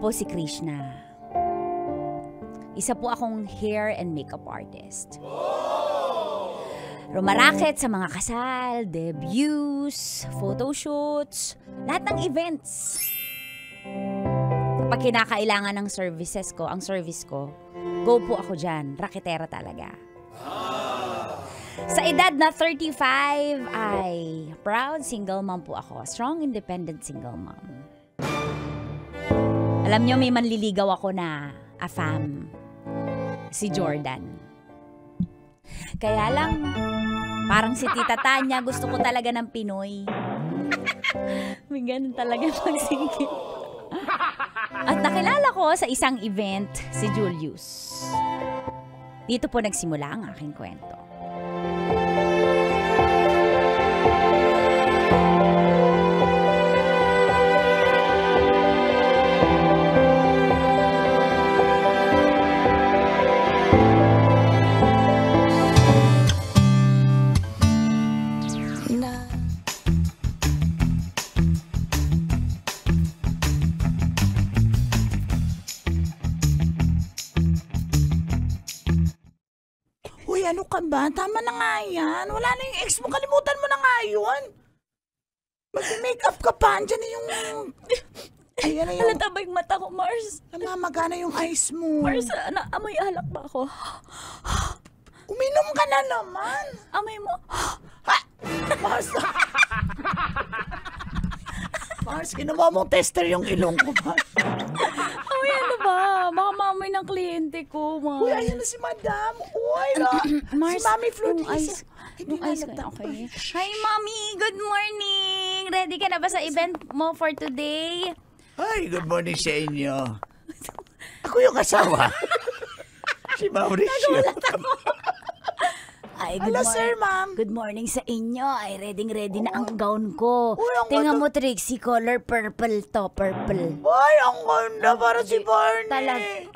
po si Krishna. Isa po akong hair and makeup artist. Rumaraket sa mga kasal, debuts, photoshoots, lahat ng events. Kapag kinakailangan ng services ko, ang service ko, go po ako dyan. Raketera talaga. Sa edad na 35 ay proud single mom po ako. Strong, independent single mom. Alam nyo, may manliligaw ako na afam. Si Jordan. Kaya lang, parang si Tita Tanya, gusto ko talaga ng Pinoy. May ganun talaga magsingkit. At nakilala ko sa isang event si Julius. Dito po nagsimula ang aking kwento. Ano ka ba? Tama na nga yan. Wala na yung ex mo. Kalimutan mo na nga yun. Mag-makeup ka pa. Andiyan na yung... Ayan na yung... Halata ba yung mata ko, Mars? Namamagana yung eyes mo. Mars, amoy alak ba ako? Uminom ka na naman. Amoy mo. Ha? Mars. Mars, ginawa mong tester yung ilong ko, Mars. Amoy ano ba? Baka maamoy ng kliyente ko, Mars. Uy, ayan na si Madam. Uy, Mars, si Mami Flor. yung eyes ko na okay. Hi, Mami. Good morning. Ready ka na ba sa event mo for today? Hi, good morning sa inyo. Ako yung asawa. Si Mauricio. Ay, Hello, sir, ma'am. Good morning sa inyo. Ay, ready na ang gown ko. Uy, ang Tingnan ganda. mo, Trixie, color purple to, purple. Ay, ang ganda para si Barney.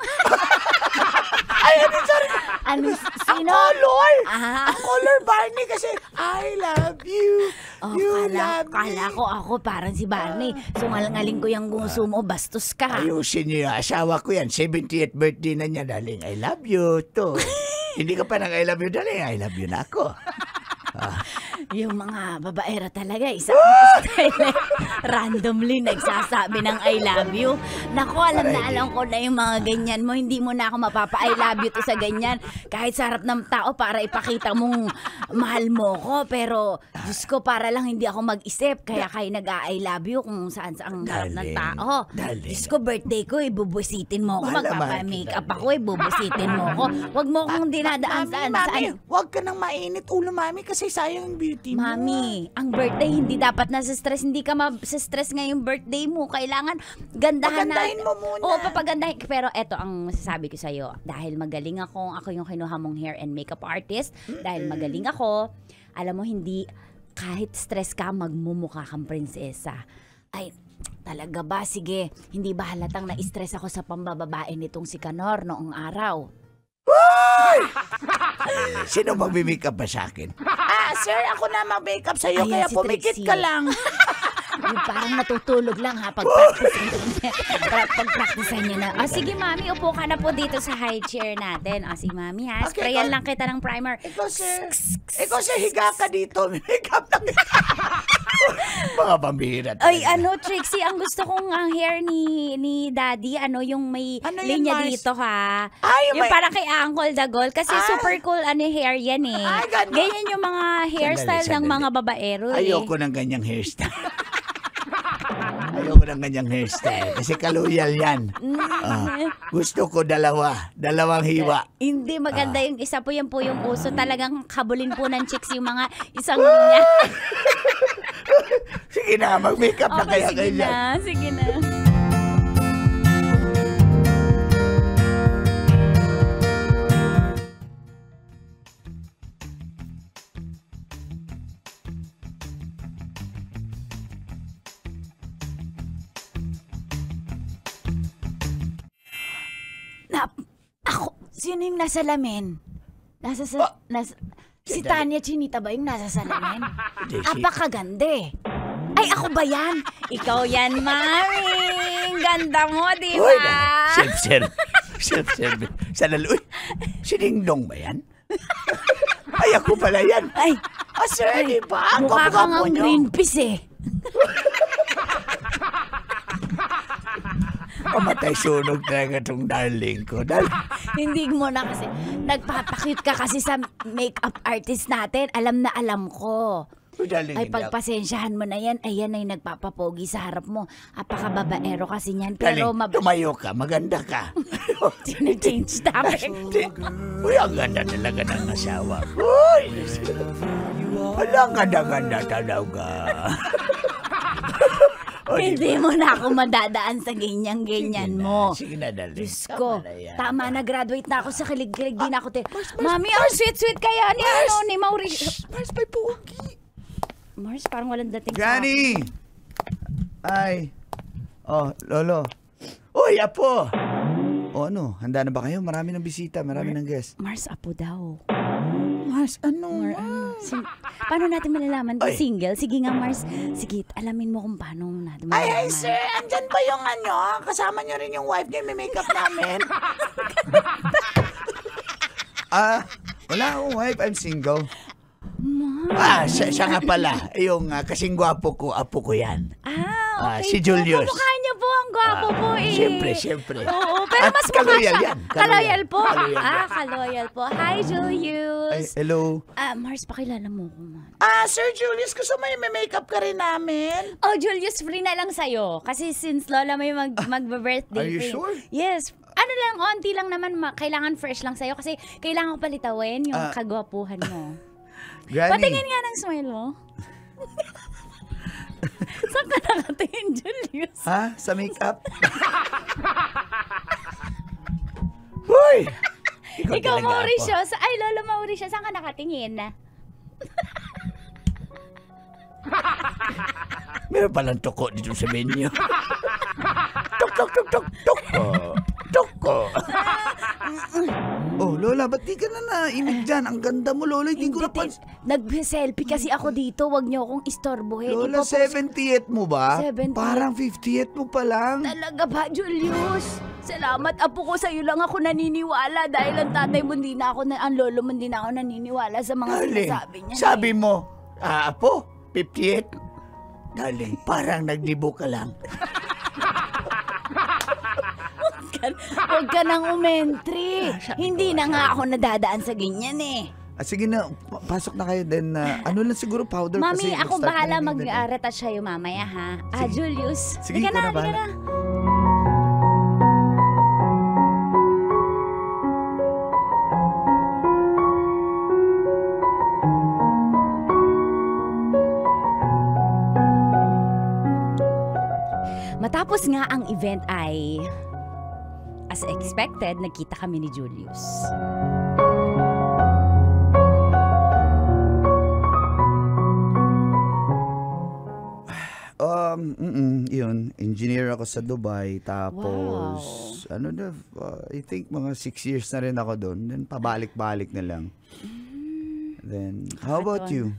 Ay, sorry. Ano, Ang sino? color. Ah. Ang color Barney kasi I love you. Oh, You kala love me. ko ako parang si Barney. Sungalingaling ko yung gusto mo, bastos ka. Ayusin niyo yung asawa ko yan. 70th birthday na niya, darling. I love you to. Hindi ka pa nang I love you, darling. I love you na ako. Yung mga babaera talaga, isang randomly nagsasabi ng I love you. Naku, alam ko na yung mga ganyan mo. Hindi mo na ako mapapa-I love you to sa ganyan. Kahit sa harap ng tao para ipakita mong mahal mo ko. Pero, Diyos ko, para lang hindi ako mag-isip. Kaya kayo nag-I love you kung saan sa ang harap ng tao. Diyos ko, birthday ko, ibubusitin mo ako. Magpapa-makeup ako, ibubusitin mo ako. Huwag mo akong dinadaan saan. Mami, huwag ka nang mainit ulo, Mami, kasi sayang yung beauty mo. Mami, ang birthday hindi dapat nasa stress. Hindi ka sa-stress ngayong birthday mo. Kailangan gandahan Pagandahin mo muna. Oo, papagandahin. Pero eto ang masasabi ko sa'yo. Dahil magaling ako yung kinuha mong hair and makeup artist. Dahil magaling ako, alam mo, hindi, kahit stress ka, magmumukha kang prinsesa. Ay, talaga ba? Sige, hindi ba halatang na-stress ako sa pambababae nitong si Canor noong araw? Sino mag-makeup ba sa akin? Sir, ako na mag-makeup sa'yo, Ayan, kaya si pumikit Trixie. ka lang. Yung parang natutulog lang ha, pag-practicean niyo na. Sige, Mami, upo ka na po dito sa high chair natin. Sige, Mami, ha? Okay, Sprayan lang kita ng primer. Ikaw, sir, higa ka dito. Makeup na. Mga pambihira. Ay, Trixie, ang gusto kong ang hair ni Daddy, yung may linya Mars? dito, ha? Ay, Yung parang kay Uncle Dagol. Kasi super cool, hair yan, eh. Ay, ganun. Ganyan yung mga hairstyle ng mga babaero, eh. Ayoko ng ganyang hairstyle. Ayoko ng ganyang hairstyle. Kasi kaluyal yan. Gusto ko dalawang hiwa. Hindi, maganda yung isa po, yan po yung uso. Talagang habulin po ng chicks yung mga isang linya. Sige na, mag-makeup na kaya kayo dyan. Sige na. Sino yung nasa lamin? Si Tanya Chinita ba yung nasa salamin? Apakaganda. Ay, ako ba yan? Ikaw yan, Mami. kasing ganda mo, di Uy, ba? self-service. Sa lalo, si Ding Dong ba yan? Ay, ako pala yan. Ay, Sir, di ba? Ang mukha kang gwapo ang niyo. Greenpeace eh. Pamatay sunog talaga itong darling ko. Hindi mo na kasi, nagpapakute ka kasi sa makeup artist natin. Alam na alam ko. Darling, Ay, hindi ako. pagpasensyahan mo na yan, ayan ay nagpapapogi sa harap mo. Apakababaero kasi niyan. Darling, Pero tumayo ka, maganda ka. change topic. Uy, ang ganda talaga ng asawa ko. Uy, ang ganda-ganda talaga. O, di Hindi mo na ako madadaan sa ganyan-ganyan mo. Sige na, darling. Diyos ko, yan. tama na, graduate na ako sa kilig-kilig. Di na ako Mami, ang sweet-sweet kaya ni Mauricio. Mars, may pogi. Mars, parang walang dating Granny! Ay. Oh, Lolo. Uy, Apo! O ano, handa na ba kayo? Marami ng bisita, marami ng guest. Mars, apo daw. Mars, ano? Paano natin malalaman kung Ay. single? Sige nga, Mars. Sige, alamin mo kung paano natin malalaman. Ay, sir, andyan ba yung ano? Kasama niyo rin yung wife niyo, may makeup namin. Wala akong wife, I'm single. Siya nga pala. Yung kasing gwapo ko, apo ko yan. Okay si po. Julius. Kamukha niya po, ang gwapo po eh. Siyempre. Oo, pero At mas mukha kaloyal siya. yan. Kaloyal po. Kaloyal yan. Kaloyal po. Hi, Ay, Julius. hello. Mars, pakilala mo ko man. Sir Julius, gusto mo yung may makeup ka rin namin? Oh, Julius, free na lang sa'yo. Kasi since Lola may magbe-birthday. Are you free. sure? Yes. Ano lang, onti lang naman. Kailangan fresh lang sa'yo. Kasi kailangan ko palitawin yung kagwapuhan mo. Granny. Patingin nga ng smile mo. Saan ka nakatingin, Julius? Ha? Sa makeup? Hoy! Ikaw, talaga, Mauricio. Apo. Ay, Lolo Mauricio, saan ka nakatingin? Meron palang toko dito sa menu. Toko. Oh, Lola, ba't di ka na naimig dyan? Ang ganda mo, Lola. Hindi ko napansin. Nag-selfie kasi ako dito. Wag niyo akong istorbohin. Lola, 70th mo ba? 70th. Parang 50th mo pa lang. Talaga ba, Julius? Salamat, apo ko. Sa'yo lang ako naniniwala. Dahil ang tatay mo, ang lolo mo, hindi na ako naniniwala sa mga Darling, sinasabi niya. sabi mo, Apo, 50th? Darling, parang naglibo ka lang. Huwag ka nang umentri. Hindi na nga ako nadadaan sa ganyan eh. Sige na, pasok na kayo then ano lang siguro powder kasi Mami, ako mag-start bahala na yung event. mag-retouch sa'yo mamaya ha. Julius. Sige, Halika ikaw na halika bahala. Matapos nga ang event ay, as expected, nagkita kami ni Julius. Yun, engineer ako sa Dubai, tapos, I think mga 6 years na rin ako doon, then pabalik-balik na lang. Then, how about you?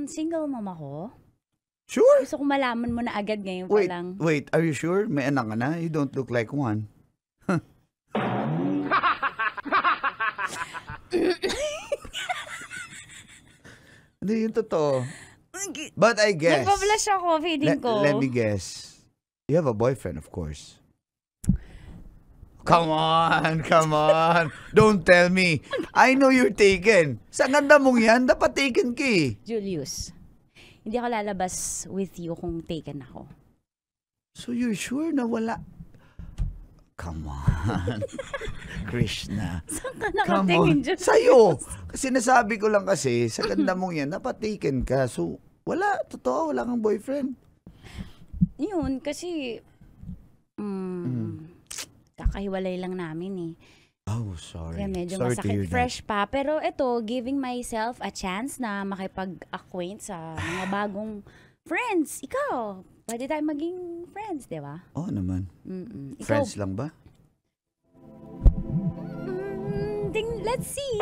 Single mom ako. Sure? Gusto kong malaman mo na agad ngayon pa lang. Wait, are you sure? May anak ka na? You don't look like one. Hindi, yun totoo. But I guess, Nagpa-blush ako, feeling ko. let me guess. You have a boyfriend, of course. Come on. Don't tell me. I know you're taken. Sa ganda mong yan, dapat taken ka eh. Julius, hindi ako lalabas with you kung taken ako. So you're sure na wala? Come on. Krishna. Saan ka Come nakatingin, on. Julius? Sa'yo. Kasi nasabi ko lang kasi, sa ganda mong yan, dapat taken ka. So, wala. Totoo, wala kang boyfriend. Yun, kasi kakahiwalay lang namin eh. Oh, sorry. Kaya medyo Sorry to hear masakit, that. fresh pa. Pero ito, giving myself a chance na makipag-acquaint sa mga bagong friends. Ikaw, pwede tayo maging friends, di ba? Oo naman. Ikaw, Friends lang ba? let's see.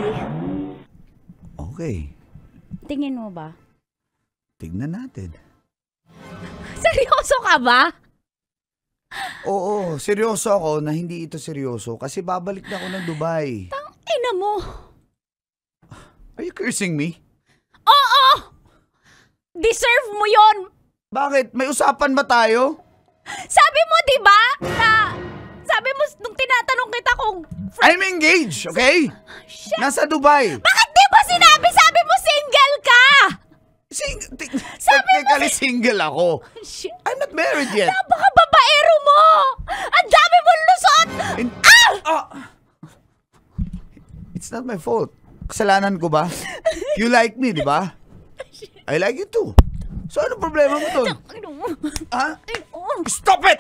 Okay. Tingin mo ba? Tignan natin. Seryoso ka ba? Oo, seryoso ako na hindi ito seryoso kasi babalik na ako ng Dubai. Ina mo. Are you cursing me? Oo! Deserve mo yon. Bakit? May usapan ba tayo? Sabi mo, di ba? Sabi mo, nung tinatanong kita kung... I'm engaged, okay? Shit. Nasa Dubai. Bakit di ba sinabi? Sabi mo, single ka! Technically single ako. Shit. I'm not married yet. Napaka-babaero mo! Ang dami mong lusot! It's not my fault. Kasalanan ko ba? You like me, di ba? I like you too. So, ano problema mo doon? Ha? Stop it!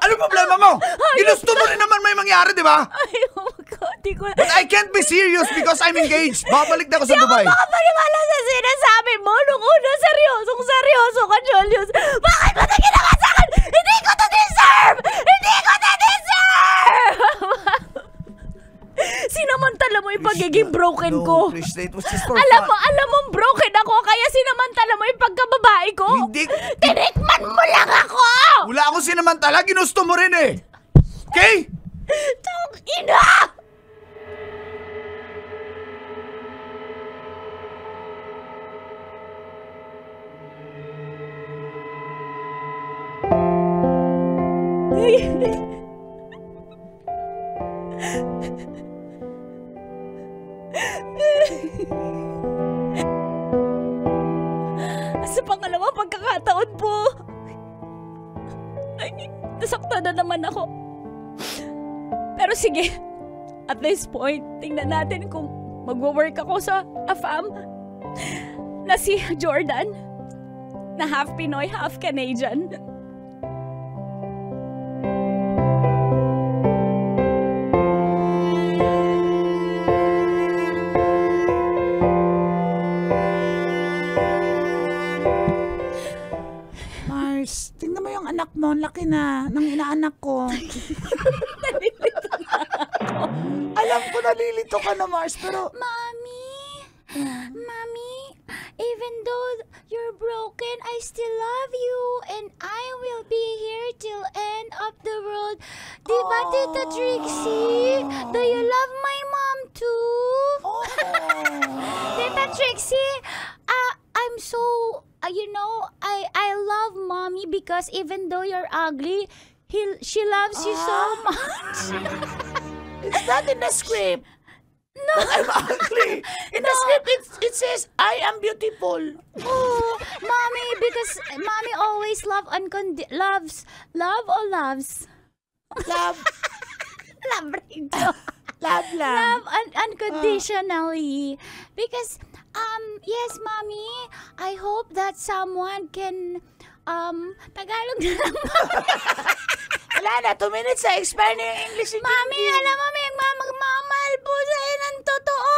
Ano problema mo? Ginusto mo rin naman may mangyari, di ba? Ay, oh God, di ko... But I can't be serious because I'm engaged. Babalik na ako sa Dubai. Di ako makapaniwala sa sinasabi mo nung una. Seryoso ka, Julius. Bakit mo ito ginawa sa akin? Hindi ko to deserve! Hindi ko to deserve! Sinamantala mo yung pagiging broken ko. No, Krishna, it was just for Alam fun. mo, broken ako, kaya sinamantala mo yung pagkababae ko? Hindi. Tinikman mo lang ako! Wala akong sinamantala. Ginusto mo rin eh. Okay? Tang ina! Sa pangalawang pagkakataon po, ay, nasaktan na naman ako. Pero sige, at this point, tingnan natin kung magwo-work ako sa AFAM na si Jordan, na half Pinoy, half Canadian. Mars, tingnan mo yung anak mo, ang laki na ng inaanak ko. Alam ko nalilito ka na, Mars, pero... Mommy, even though you're broken, I still love you and I will be here till end of the world. Diba, Tita Trixie? Do you love my mom too? Tita Trixie, I'm so, I love mommy because even though you're ugly, she loves you so much. It's not in the script. No. I'm ugly. In the script, it says, I am beautiful. Oh, mommy, because mommy always love loves. Love. Love Rachel. Love. Love unconditionally. Because, yes, mommy, I hope that someone can, Tagalog na lang. Wala na, 2 minutes na expire na yung English. Mami, alam mo, may magmamahal po sa'yo ng totoo.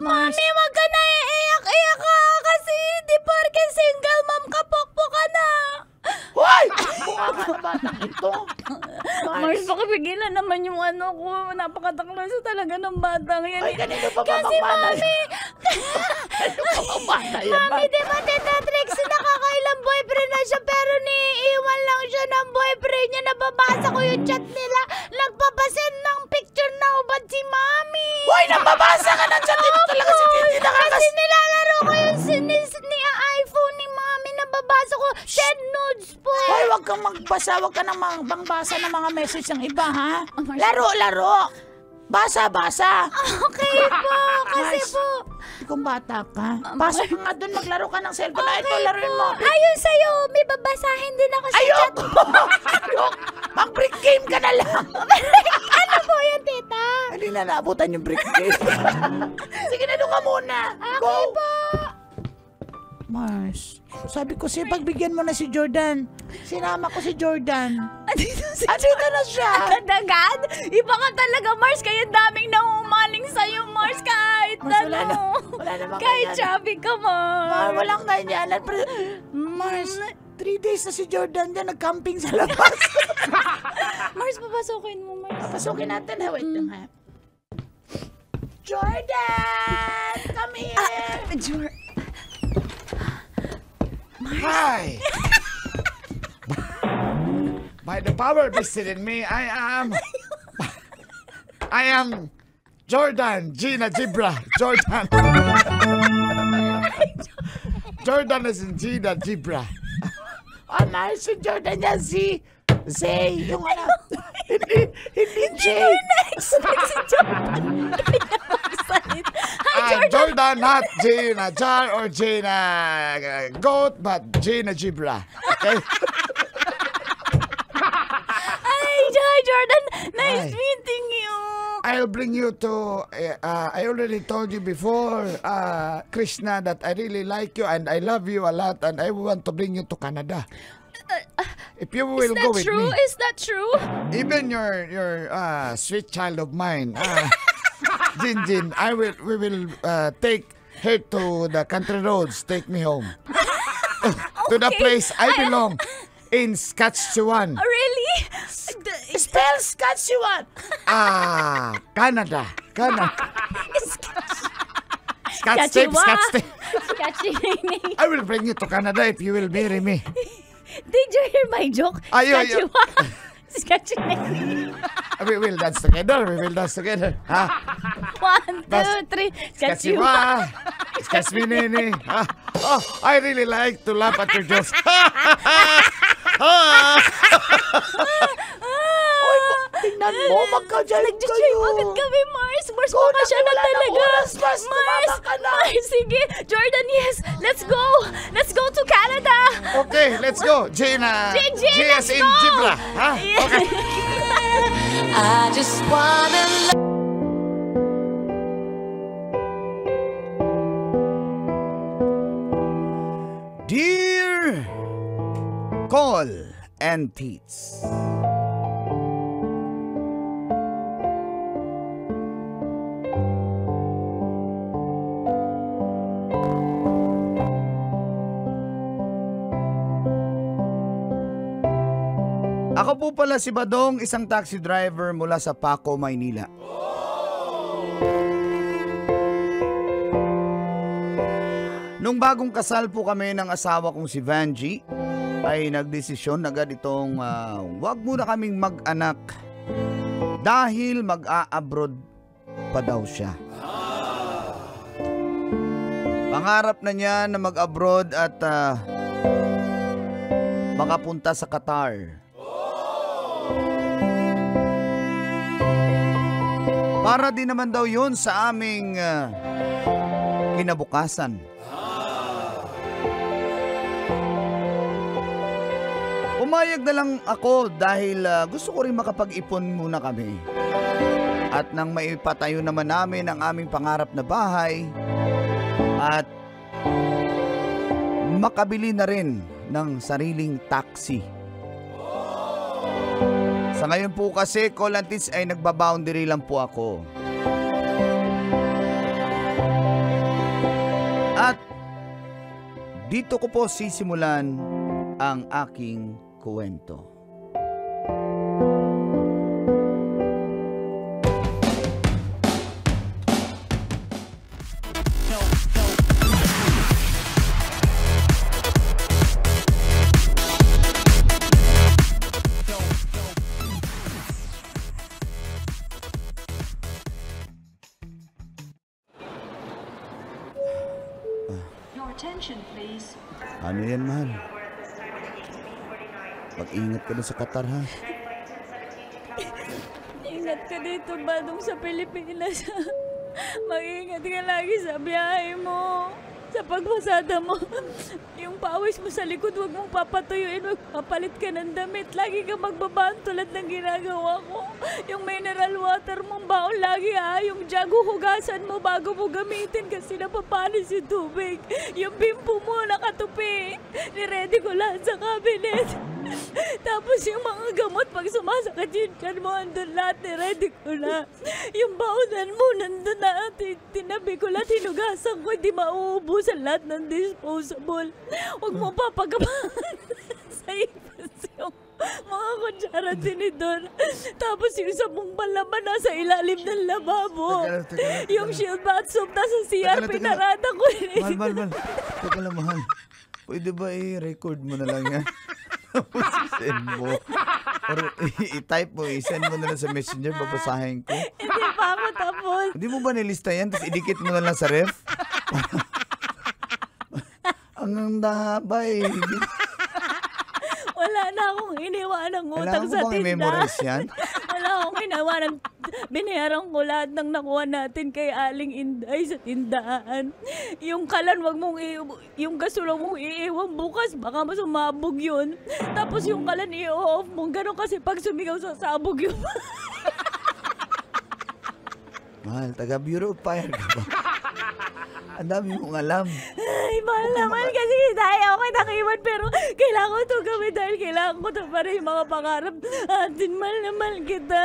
Mami, wag ka na iiyak-iyak ka kasi di porke single mom ka, pokpo ka na. Hoy! Mukha ka na batang ito. Mars, pakipigilan naman yung ano ko. Napakataklaso talaga ng batang yan. Ay, kanino pa kasi mamamana mami, Ano pa mamana yan? mami, di ba, Tita Trixie, nakakailang boyfriend na siya pero niiwan lang siya ng boyfriend niya. Nababasa ko yung chat nila. Nagpapasend ng picture na ubad si mami. Hoy, nababasa ka ng chat nito talaga si Titi. Kasi nilalaro ko yung ni iPhone ni mami. Nababasa ko. Send nudes po. Hoy, wag kang magbasa. Wag ka nang bangbasa ng mga message ng iba, ha? Laro. Basa. Okay po. Kasi Mars, po. Kung bata ka, pasok ka nga doon, maglaro ka ng cellphone. Na ito, laruin mo. Ayun sa'yo. May babasahin din ako sa chat. Ayok! Mag-break game ka na lang. Ano po yun, tita? Hindi na naabutan yung break game. Sige na, doon ka muna. Okay po. Mars, sabi ko siya, pagbigyan mo na si Jordan. Sinama ko si Jordan. Andito Andito na siya. Agad? Iba ka talaga, Mars. Kaya daming nauumaling sa'yo, Mars. Kahit Mars, wala ano. wala namang Kahit ganyan. chubby ka, Mars. Mars, walang ganyan. Mars, 3 days na si Jordan dyan, nag-camping sa labas. Mars, papasukin mo, Mars. Papasukin natin, ha? Wait lang, ha? Jordan! Come here! Hi! By the power vested in me, I am Jordan Gina Gibra. Jordan. Jordan is in Gina Gibra. Nice si Jordan yan, si Zay, yung ano. Hindi Jay. Jordan, not Gina Jar or Gina Goat, but Gina Gibra. Okay? Hi, Jordan. Nice Hi. meeting you. I'll bring you to, I already told you before, Krishna, that I really like you and I love you a lot and I want to bring you to Canada. If you will go with me. Is that true? Even your sweet child of mine, Jin, we will take her to the country roads, take me home. To the place I belong, in Saskatchewan. Really? Spell Saskatchewan. Canada. Saskatchewan. Saskatchewan. I will bring you to Canada if you will marry me. Did you hear my joke? Ayo. Saskatchewan. We will dance together. Ha? 1, 2, 3. Saskatchewan. Saskatchewan. Oh, I really like to laugh at your jokes. Tingnan mo, magka-jive kayo. Bakit kami, Mars? Mars, baka siya na talaga. Mars, tumama ka na. Mars, sige. Jordan, yes. Let's go. Let's go to Canada. Okay, let's go. Gina. let's in go. Gibra. Ha? Okay. I just wanna Dear Call and Teats. Ako po pala si Badong, isang taxi driver mula sa Paco, Maynila. Nung bagong kasal po kami ng asawa kong si Vanji, ay nagdesisyon agad itong wag muna kaming mag-anak dahil mag-a-abroad pa daw siya. Pangarap na niya na mag-abroad at makapunta sa Qatar. Para din naman daw yun sa aming kinabukasan. Umayag na lang ako dahil gusto ko rin makapag-ipon muna kami. At nang maipatayo naman namin ang aming pangarap na bahay at makabili na rin ng sariling taxi. Sa ngayon po kasi, Colantis ay nagbaboundary lang po ako. At dito ko po sisimulan ang aking kwento. Ano yan, mahal? Mag-ingat ka na sa Qatar, ha? Ingat ka dito, Badong, sa Pilipinas. Mag-ingat ka lagi sa biyahe mo. Sa pagpasada mo. Yung pawis mo sa likod, huwag mong papatuyuin. Huwag papalit ka ng damit. Lagi ka magbabaan tulad ng ginagawa ko. Yung mineral water mong baon lagi, ha. Yung jug, hugasan mo bago mo gamitin kasi napapanis yung tubig. Yung bimpo mo nakatupi. Niready ko lahat sa cabinet. Tapos yung mga gamot pag sumasakit yung tiyan mo, andun lahat, niready ko na. Yung baonan mo, nandun na. Tinabi ko lahat, hinugasan ko, hindi mauubusan lahat ng disposable. Huwag mo papagabahan sa ipas yung mga kutsara tinidor. Tapos yung sabong palaman nasa ilalim ng lababo. Yung shield bath soap nasa CR, pinarada ko. Mahal. Teka lang, mahal. Pwede ba i-record mo na lang yan? Tapos i-send mo. Or i-type mo, i-send mo na lang sa messenger, babasahin ko. Hindi pa ako tapos. Hindi mo ba nilista yan? Tapos idikit mo na lang sa ref? Ang haba eh. Wala na akong iniwan ng utang Kailangan sa mo bang tindahan. i-memorize yan? Wala akong ginawa ng binayaran ko lahat ng nakuha natin kay Aling Inday sa tindahan. Yung kalan, wag mong yung gasol mong iiwan bukas, baka masumabog yun. Tapos yung kalan i-off mo, gano'n kasi pag sumigaw sa sabog yun. Mahal, taga Bureau of Fire ka ba? Ang dami mong alam. Ay, mahal naman kasi tayo ako nakiwan pero kailangan ko ito gawin dahil kailangan ko ito para yung mga pangarap. Atin, mahal na mahal kita.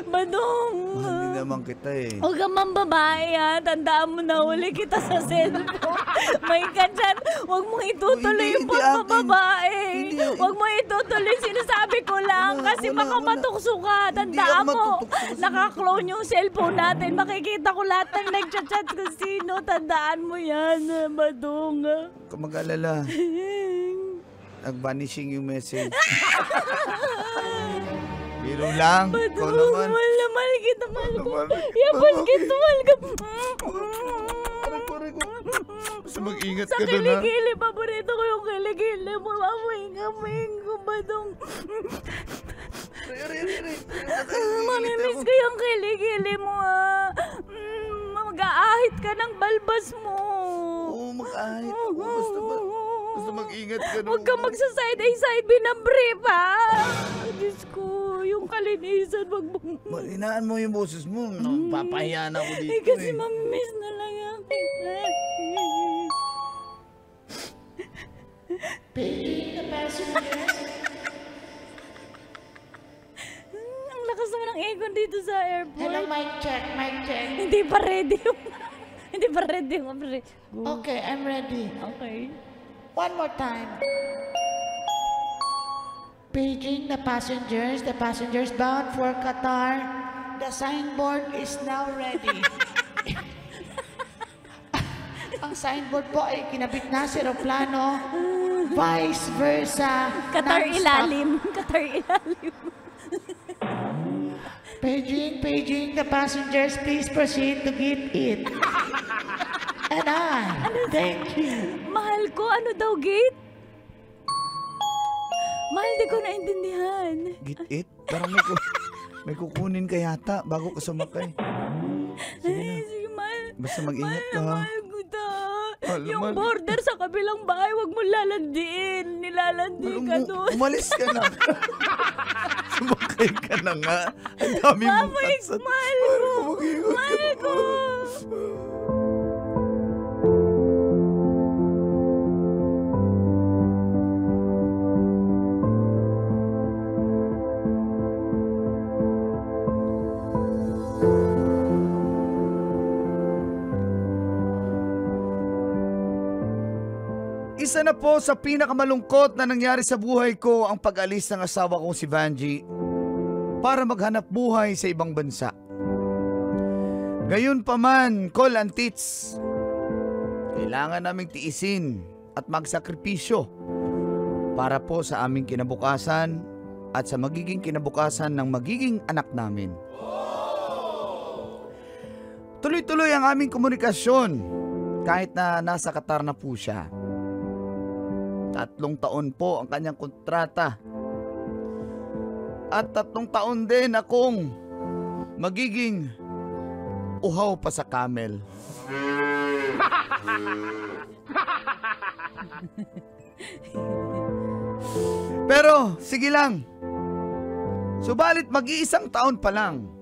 Badong. Mahal din naman kita eh. Huwag kang mambabae ha. Tandaan mo na uli kita sa cellphone. May kansan. Huwag mong itutuloy yung Hindi pagbababae. Hindi. Huwag mong itutuloy. Sinasabi ko lang. Kasi baka matukso ka. Tandaan Hindi ako mo. matutukso. Naka-clone yung cellphone natin. Makikita ko lahat ng nag-chat kung sino. Tandaan mo yan. Badong. Huwag ka mag-alala. Nag-vanishing yung message. Biro lang. Ikaw Badong. naman. Mahal na mahal kita. Mahal ko. Mahal. Yapon kita. Mahal ka. Aray ko. Basta mag-ingat Sa ka doon ha. kilikili, paborito ko yung kilikili mo. Mamuing ko ba dong? Mamimiss ko yung kilikili mo ah. Mag-aahit ka ng balbas mo. Oo, mag-ahit ako. Basta mag-ingat ka doon. Huwag kang magsa-side A side B ng brief ha. Diyos ko, yung kalinisan, wag mo. Malinaan mo yung boses mo. Papahiya na ako dito Eh kasi eh. mamimiss na lang ako. Ang lakas naman ng aircon dito sa airport. Hello, mic check, mic check. Hindi pa ready yung... Hindi pa ready yung... Okay, I'm ready. Okay. One more time. Paging the passengers bound for Qatar. The signboard is now ready. Ang signboard po ay kinabit na sa aeroplano. Vice versa. Qatar non-stop. ilalim. Qatar ilalim. Paging the passengers, please proceed to get it. And thank you. Mahal ko, ano daw gate? Mahal, di ko naintindihan. Get it? Parang may kukunin ka yata bago ka sumakay. Ay, sige, mahal. Basta mag-ingat ka ha. Mahal ko to. Mahal, Yung mahal. border sa kabilang bahay, wag mo lalandiin. Nilalandi ka doon. Umalis ka na. Sumakay ka na nga. Ang dami mong Mamay, kasat. mahal ko. Mahal ko. Isa na po sa pinakamalungkot na nangyari sa buhay ko ang pag-alis ng asawa kong si Vanji para maghanap buhay sa ibang bansa. Gayon pa man, Col and Tits, kailangan naming tiisin at magsakripisyo para po sa aming kinabukasan at sa magiging kinabukasan ng magiging anak namin. Tuloy-tuloy ang aming komunikasyon kahit na nasa Qatar na po siya. 3 taon po ang kanyang kontrata. At 3 taon din akong magiging uhaw pa sa camel. Pero sige lang. Subalit mag-iisang taon pa lang.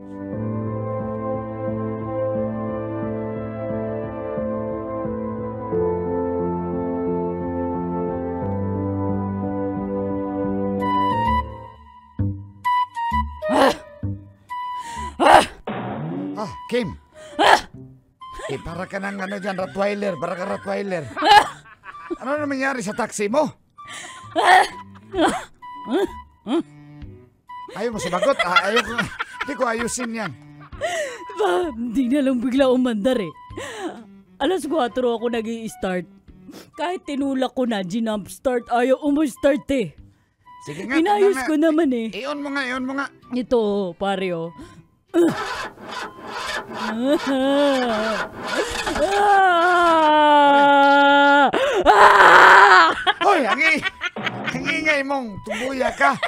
Kim. Para ka ng ano dyan, Rottweiler. Para ka Rottweiler. Ano na nangyari sa taxi mo? Ayaw mo sumagot. Ayaw ko. Hindi ko ayusin yan. Ba, hindi na lang bigla umandar eh. Alas 4 ako nag-i-start. Kahit tinulak ko na, ginump start, ayaw umustart eh. Sige nga. Inayos tingnan ko nga. naman eh. Iyon mo nga, iyon mo nga. Ito, pare, oh. Hoy, ang ingay mong tumbuya ka.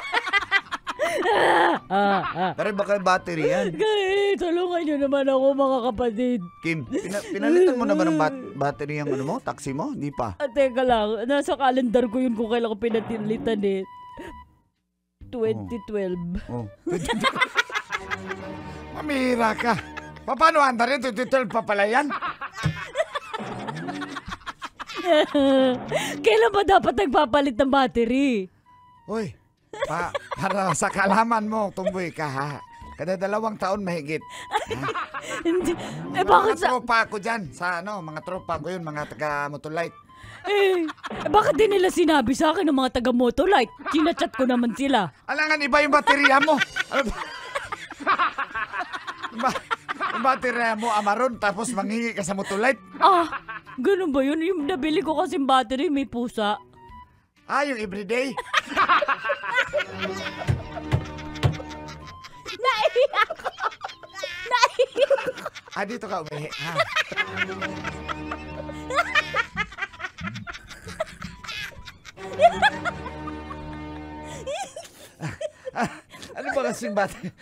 Pero baka battery yan. Kaya, tulungan nyo naman ako, mga kapatid. Kim, pinalitan mo naman ng battery yung ano mo, taxi mo? Hindi pa. Teka lang, nasa calendar ko yun kung kailan ko pinatilitan eh. 2012. Oh. Mamira ka. Paano anda rin? 2012 pa pala yan? Kailan ba dapat nagpapalit ng battery? Hoy, para sa kalaman mo, tumboy ka ha. Kada 2 taon mahigit. Hindi. Mga Bakit tropa ko dyan. Mga tropa ko yun, mga taga-motolite. bakit din nila sinabi sa akin ng mga taga-motolite? Chinachat ko naman sila. Alangan, iba yung baterya mo. Ano ba? Yung baterya mo, amaron, tapos manghingi ka sa motolite. Ganun ba yun? Yung nabili ko kasing battery, may pusa. Yung everyday. Naiyak ko! Dito ka umihi. Ha? Ano ba kasing battery?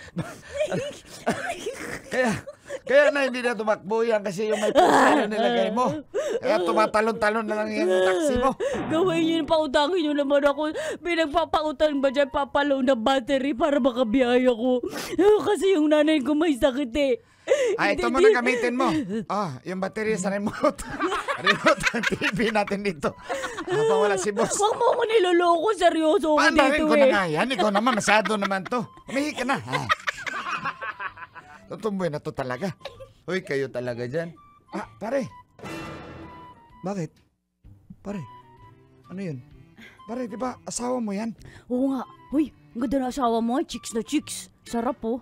Kaya na hindi na tumakbo yan kasi yung may pusa na nilagay mo. Kaya tumatalon-talon na lang yung taxi mo. Gawin yun, pautangin nyo naman ako. Pinagpapautang ba dyan, papalaw na battery para makabiyaya ko. Kasi yung nanay ko may sakit eh. Ito mo na gamitin mo. Yung battery sa remote. Remote ang TV natin dito. Habang wala si boss. Huwag mo ko niloloko, seryoso ako Paandarin dito ko na eh. nga yan. Ikaw naman, masyado naman to. Umihi ka na. Tutumboy na to talaga. Uy, kayo talaga dyan. Pare. Bakit? Pare, ano yun? Pare, di ba asawa mo yan? Oo nga. Uy, ang ganda na asawa mo. Chicks na chicks. Sarap oh.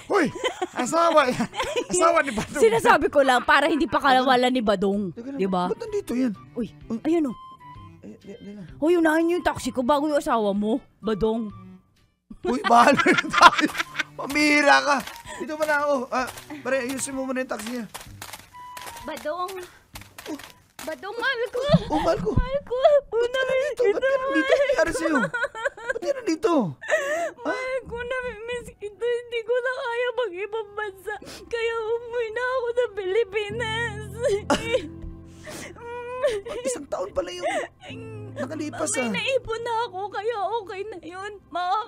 Uy, asawa yan. Asawa ni Badong. Sinasabi ko lang para hindi pa kalawalan ni Badong. Di ba? Ba't nandito yan? Uy, ayan oh. Uy, unahin niyo yung taxi ko bago yung asawa mo, Badong. Uy, bahala na tayo. Pamihira ka. Dito ba na ako? Pare, ayusin mo muna yung taxi niya. Badong. Badong, mahal ko. Mahal ko. Mahal ko. Unahin Ba't ka nandito? Ano nangyari sa'yo? Ba't ka nandito? Mahal ko, namimiss kita. Hindi ko na kaya mag-ibang bansa. Kaya umuwi na ako sa Pilipinas. 1 taon pala yung nakalipas May naipon na ako, kaya okay na yun.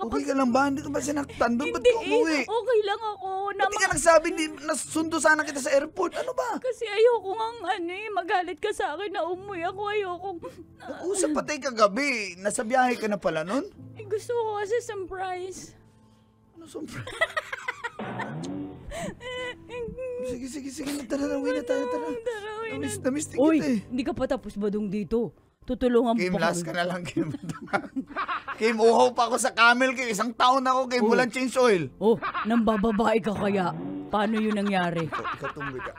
Okay ka lang ba? Hindi ka ba sinaktan doon? Ba't ka umuwi? Okay lang ako. Ba't ka nagsabi, nasundo sana kita sa airport? Ano ba? Kasi ayoko nga magalit ka sa akin na umuwi ako. Ayoko. Nag-usap pa tayo kagabi. Nasa biyahe ka na pala nun? Gusto ko kasi surprise. Ano surprise? Sige. Tara, uwi na tayo. Tara. Namiss din kita eh. Hindi ka pa tapos Badong dito. Tutulungan mo Kim, pa last ka na lang, Kim. Kim, uhaw pa ako sa camel, Kim. 1 taon ako, Kim. Walang change oil. Nambababae ka kaya. Paano yun nangyari? Ikaw tumboy ka.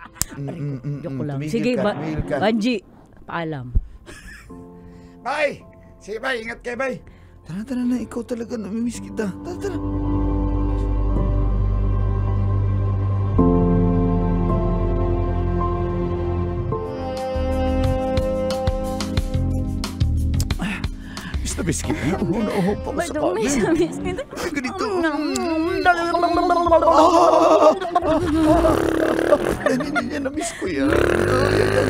Joke lang. Tumigil Sige, ka, tumigil ka. Banji, paalam. Bye! Sige, bye. Ingat kayo, bye. Tara na. Ikaw talaga. Namimiss kita. Tara. Miss kita. Nauho pa ko sa kamin. Miss kita. Ganito. Hindi niya na-miss ko yan.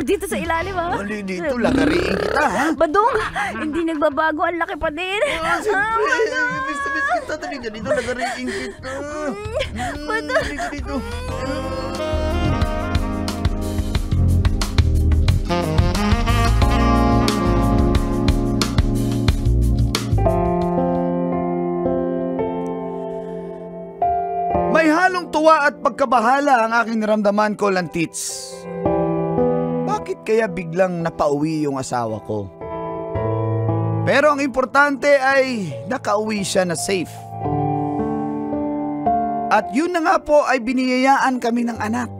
Dito sa ilalim Dito, lagariin kita ha. Badong, hindi nagbabago. Ang laki pa din. Siyempre, miss kita. Dali ka dito, lagariin kita. Dali ka dito. May halong tuwa at pagkabahala ang aking naramdaman ko, Lantits. Bakit kaya biglang napauwi yung asawa ko? Pero ang importante ay nakauwi siya na safe. At yun na nga po ay biniyayaan kami ng anak.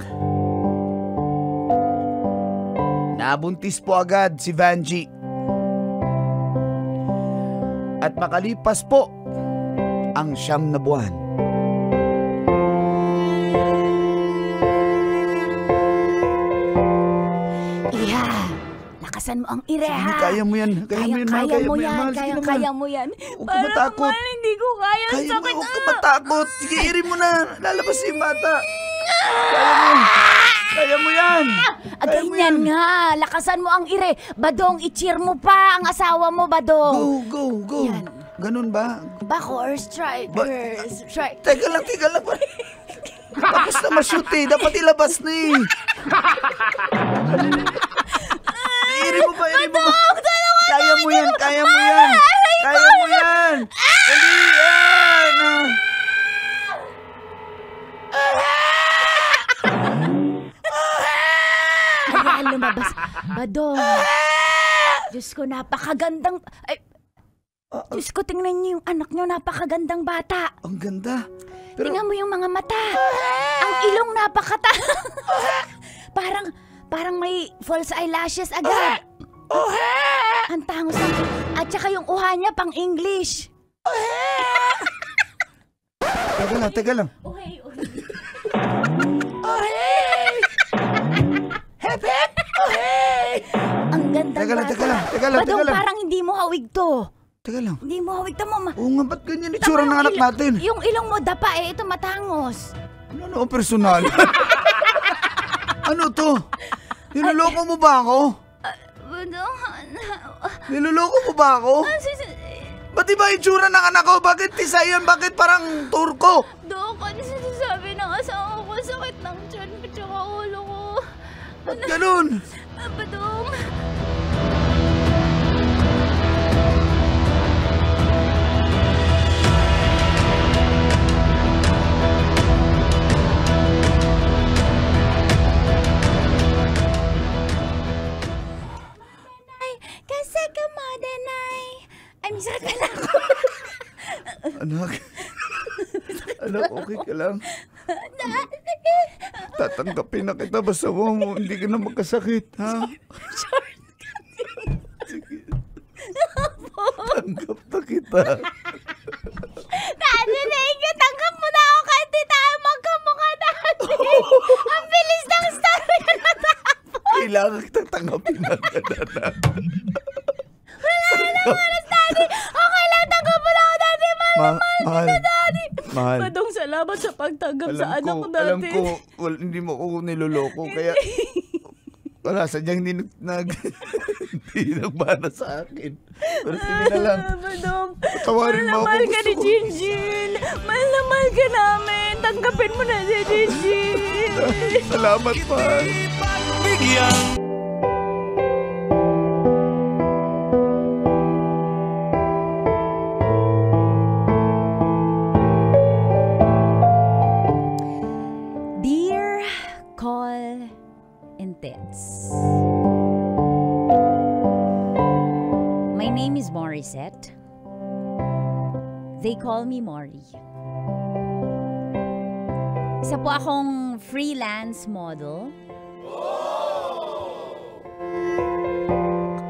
Nabuntis po agad si Vanji. At makalipas po ang 9 na buwan. Iha, lakasan mo ang ire, Sige, ha? kaya mo yan. Kaya mo yan, mahal. Kaya mo yan. mahal. Sige naman. Kaya mo yan. Huwag ka matakot. Mahal, hindi ko kaya. Kaya mo, Sakit. huwag ka matakot. Sige, iri mo na. Lalabas yung bata. Kaya mo. Kaya mo yan. Kaya mo Ganyan nga. Lakasan mo ang ire. Badong, i-cheer mo pa ang asawa mo, Badong. Go. Yan. Ganun ba? Bako or strikers. Strike. Teka lang. Tapos na ma-shoot eh. Dapat ilabas na eh. Iri mo ba? Kaya mo yan. Dali yan. Kaya lumabas. Badong. Diyos ko, napakagandang... Ay, Diyos ko, tingnan niyo yung anak niyo. Napakagandang bata. Ang ganda. Pero, Tingnan mo yung mga mata. Ang ilong napakata. parang may false eyelashes agad. Ang tangos ng... At saka yung uha niya pang English. teka lang. Okay. Ang ganda Teka lang. Badong, parang hindi mo hawig to. Teka lang. Hindi mo hawig to, mama. Oo nga, ba't ganyan itsura ng anak natin? Yung ilong mo dapa ito matangos. Ano personal? Ano to? Niloloko mo ba ako? Badong, Niloloko mo ba ako? Ba't iba itsura ng anak ko? Bakit tisayan? Bakit parang turko? Dok, ano sinasabi ng asawa ko? Sakit ng tiyan ko tsaka ulo ko. Ba't ganun? Badong. Kasi ka mo, Danay. Ay, may sakit pala ako. Anak, okay ka lang? Tatanggapin na kita basta mo hindi ka na magkasakit, ha? Sige. Tanggap na kita. Dati, tanggap mo na ako kahit di tayo magkamukha dati. Ang bilis ng story na natapos. Kailangan kitang tanggapin na ganda. Okay lang, tanggap mo na ako dati. Mahal. Badong, salamat sa pagtanggap sa anak ko dati. Alam ko, hindi mo ako niloloko, kaya wala, sadyang hindi nagbana sa akin. Pero sige na lang. Badong, Tawarin mo ako. mahal ka ni Gusto ko. Jinjin. Mahal na mahal ka namin. Tanggapin mo na si Jinjin. Salamat, mahal. Dear Call Intense. My name is Morissette. They call me Mori. Isa po akong freelance model.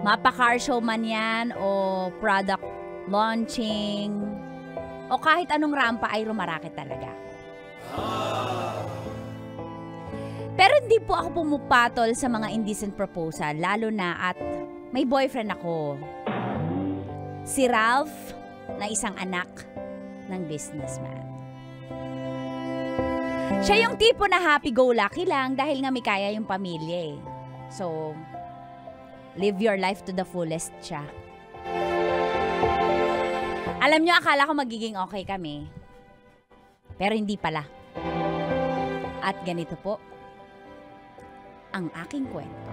Mapa-car show man yan o product launching o kahit anong rampa ay rumarakit talaga ako. Pero hindi po ako pumupatol sa mga indecent proposal, lalo na at may boyfriend ako. Si Ralph, na isang anak ng businessman. Siya yung tipo na happy-go-lucky lang dahil nga may kaya yung pamilya eh. So, live your life to the fullest siya. Alam nyo, akala ko magiging okay kami. Pero hindi pala. At ganito po ang aking kwento.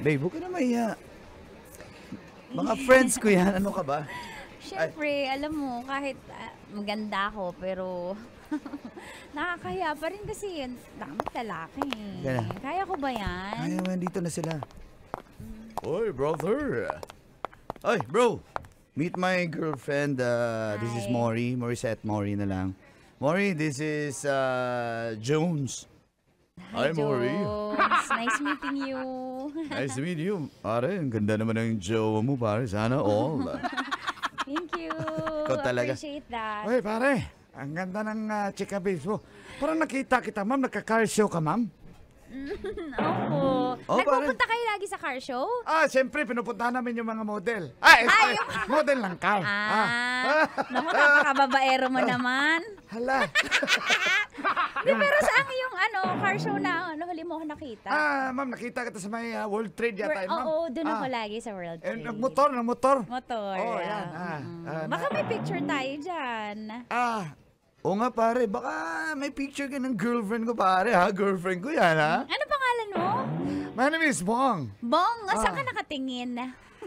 Babe, huwag ka na mahiya. Mga friends ko yan. Ano ka ba? Siyempre, alam mo, kahit maganda ako, pero nakakahiya pa rin kasi yun. Dapat lalaki. Kaya. Kaya ko ba yan? Ay, nandito na sila. Oy, brother. Oy, bro. Meet my girlfriend. This is Hi. Maury. Morissette Maury na lang. Maury, this is Jones. Hi, Maury. Jones. Nice meeting you. Nice to meet you. Pare, ang ganda naman ng jowa mo, pare. Sana all. Thank you. Ikaw talaga. Appreciate that. Oy, pare. Ang ganda ng chika babes mo. Parang nakita kita, ma'am. Nagka-car show ka, ma'am. Opo. Oh, Nagpupunta kayo lagi sa car show? Siyempre, pinupuntahan namin yung mga model. Model ng car. Naku, napakababaero mo naman. Hala. Di, pero saan yung car show na huli mo ako nakita? Ma'am, nakita kita sa may World Trade yata, ma'am. Oo, doon ako lagi sa World Trade. Nagmotor. Motor. Oh, yan. Baka may picture tayo dyan. Oo nga, pare. Baka may picture ka ng girlfriend ko, pare, ha? Girlfriend ko yan, ha? Ano pangalan mo? My name is Bong. Bong, saan ka nakatingin?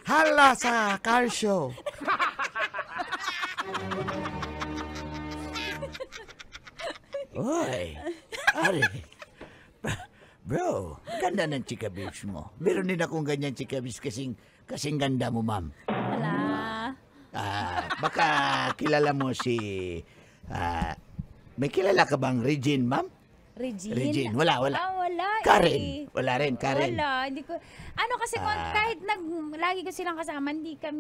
Hala sa car show. Oy, Ari. Bro, ganda ng chika babes mo. Meron din akong ganyan chika babes kasing ganda mo, ma'am. Wala. Baka kilala mo si... may kilala ka bang Regine, ma'am? Regine, wala. Wala Karen, eh. wala rin, Karen. Wala, hindi ko, kasi kahit lagi ko silang kasama, hindi ko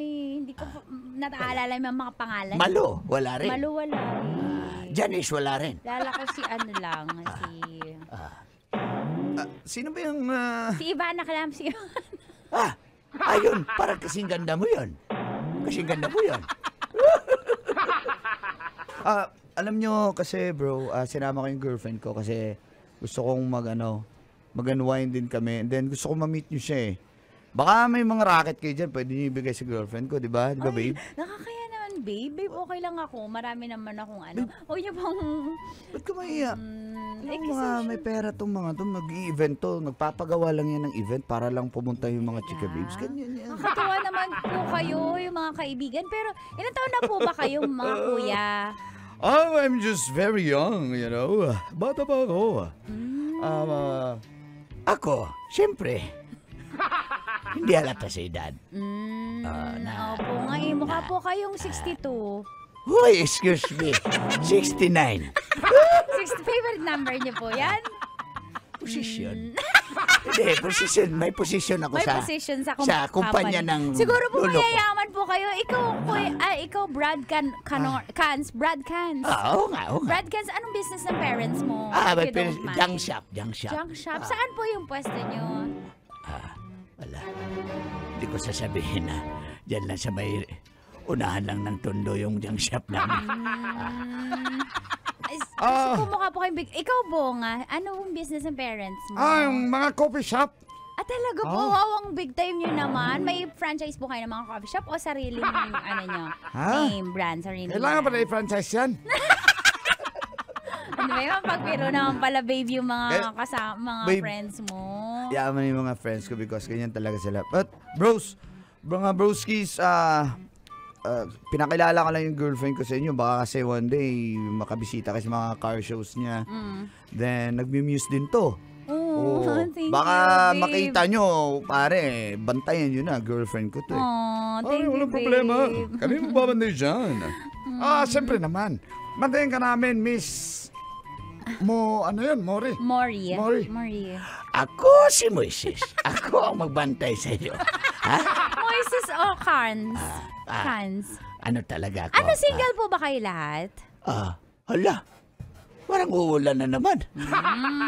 nataalala yung mga pangalan. Malo, wala rin. Malo, wala rin. Janice, wala rin. Lala ko si Sino ba yung... si Ivana, kalam si Ivana. Ayun, parang kasing ganda mo yun. Kasing ganda mo yun. Alam nyo kasi bro, sinama ko yung girlfriend ko kasi gusto kong mag-unwind din kami. And then gusto kong ma-meet nyo siya eh. Baka may mga racket kayo dyan, pwede nyo ibigay sa girlfriend ko, di ba? Di ba, babe? Nakakaya naman, babe. Babe, okay lang ako. Marami naman akong Huwag niyo pong... Ba't ka mahiya? May pera tong mga to, mag-i-event to. Nagpapagawa lang yan ng event para lang pumunta yung mga chika babes. Ganyan yan. Nakakatawa naman po kayo, yung mga kaibigan. Pero ilan taon na po ba kayong mga kuya? I'm just very young, you know. Bata pa ako. Ako, siyempre. Hindi halata sa edad. Opo nga eh. Mukha po kayong 62. Uy, excuse me. 69. Favorite number niyo po yan? Position. Hindi, position. May position ako May sa... position sa kumpanya ng siguro po lolo ko. mayayaman po kayo. Ikaw Brad Cans. Brad Cans. Oo nga. Brad Cans, anong business ng parents mo? May If you don't mind? junk shop. Junk shop. Saan po yung pwesto niyo? Wala. Hindi ko sasabihin na dyan lang sa may unahan lang ng tondo yung junk shop namin. Kumukha po kayong big... Ikaw, Bonga, ano yung business ng parents mo? Yung mga coffee shop. Talaga po, ang big time nyo naman. May franchise po kayo ng mga coffee shop o sariling nyo? Name, brand, sariling Kailangan brand. ba na i-franchise yan? Ano ba yung pagpiro naman pala, babe, yung mga babe, friends mo? Yaman yung mga friends ko because ganyan talaga sila. But, mga broskies, pinakilala ko lang yung girlfriend ko sa inyo. Baka kasi one day, makabisita kasi mga car shows niya. Then, nagmi-muse din to. Oh, thank Baka you, babe. makita nyo, pare, bantayan nyo na, girlfriend ko to eh. Thank you, walang babe. problema. Kami magbabantay dyan. Siyempre naman. Bantayan ka namin, Miss Mori. Mori. Ako si Moises. Ako ang magbantay sa iyo. Ha? Moises o Cans? Cans. Ano talaga ako? Ano, single po ba kayo lahat? Hala. Parang uulan na naman.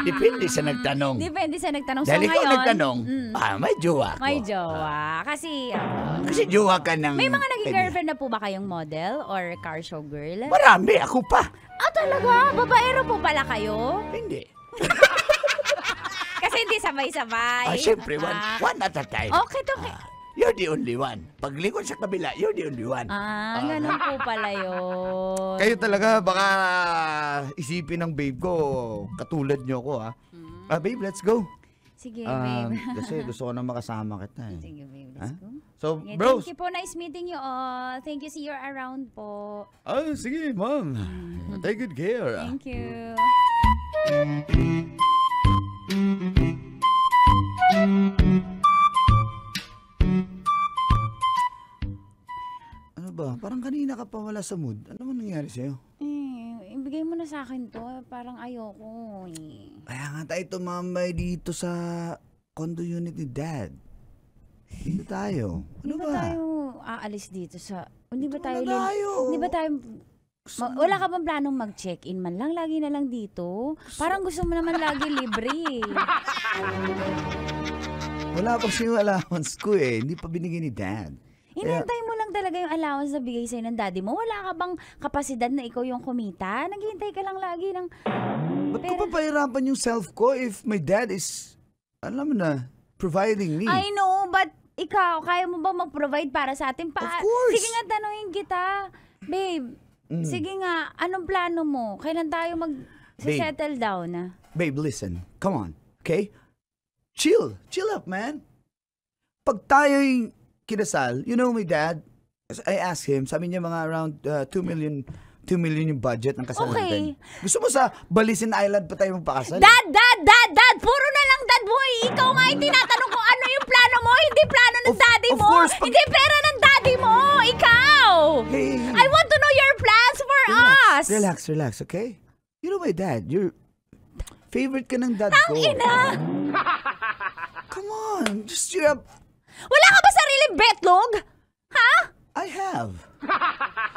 Depende sa nagtanong. Depende sa nagtanong. Dahil so, ikaw ngayon, nagtanong, may jowa ko. may jowa. Kasi, Kasi jowa ka ng... may mga naging girlfriend na po ba kayong model or car show girl? Marami, ako pa. Talaga? Babaero po pala kayo? Hindi. Kasi hindi sabay-sabay. Siyempre, one at a time. Okay, okay. You're the only one. Paglikod sa kabila, you're the only one. Ganun po pala yun. Kayo talaga, baka isipin ng babe ko, katulad nyo ko ha. Babe, let's go. Sige, babe. Kasi gusto ko na makasama kita eh. Sige, babe, let's go. So, Yeah, bros. thank you po. Nice meeting you all. Thank you. See you around po. Sige, ma'am. Take good care. Thank you. Ano ba? Parang kanina ka pa wala sa mood. Ano man nangyari sa'yo? Ibigay mo na sa akin to. Parang ayoko eh. Kaya nga tayo tumambay dito sa condo unit ni Dad. Dito tayo. Ano Hindi ba ba? tayo aalis dito sa... Hindi ba tayo... na tayo. Hindi ba tayo... wala ka bang planong mag-check-in man lang? Lagi na lang dito? Parang gusto mo naman lagi libre eh. Wala pa siyang allowance ko eh. Hindi pa binigay ni Dad. Hinintay mo lang talaga yung allowance na bigay sa'yo ng daddy mo? Wala ka bang kapasidad na ikaw yung kumita? Naghihintay ka lang lagi ng... Ba't ko pa pahirapan yung self ko if my dad is, alam mo na, providing me? I know, but ikaw, kaya mo ba mag-provide para sa atin? Of course. Sige nga, tanungin kita. Babe, sige nga, anong plano mo? Kailan tayo mag-settle down? Babe, listen. Come on. Okay? Chill. Chill up, man. Pag tayo'y kinasal, you know my dad, I asked him, sabi niya mga around 2 million yung budget ng kasal natin. Gusto mo sa Balisin Island pa tayo magpakasal? Dad! Puro na lang dad mo eh. Ikaw nga yung tinatanong ko ano yung plano mo. Hindi plano ng daddy of mo. course, Hindi pera ng daddy mo. Ikaw! Hey. I want to know your plans for us. Relax, okay? You know my dad, you're favorite ka ng dad ko. Ina! Come on, just cheer up. Wala ka ba sariling betlog? Ha? I have.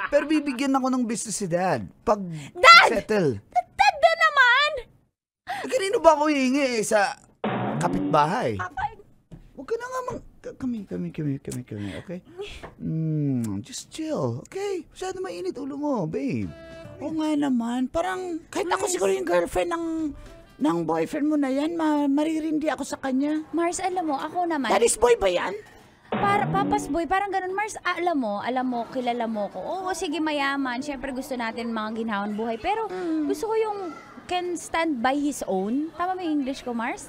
Pero bibigyan ako ng business si Dad. Pag Dad! settle. Dad na naman! Kanino ba ako hihingi sa kapitbahay? Huwag ka na nga Kami, okay? Just chill, okay? Masyado mainit ulo mo, babe. Oo nga naman. Parang kahit ako siguro yung girlfriend ng boyfriend mo na yan, maririndi ako sa kanya. Mars, alam mo, ako naman. Daddy's boy ba yan? Papas boy, parang ganun. Mars, alam mo, kilala mo ko. Oo, sige, mayaman. Siyempre gusto natin mga ginhawan buhay. Pero gusto ko yung can stand by his own. Tama ba yung English ko, Mars?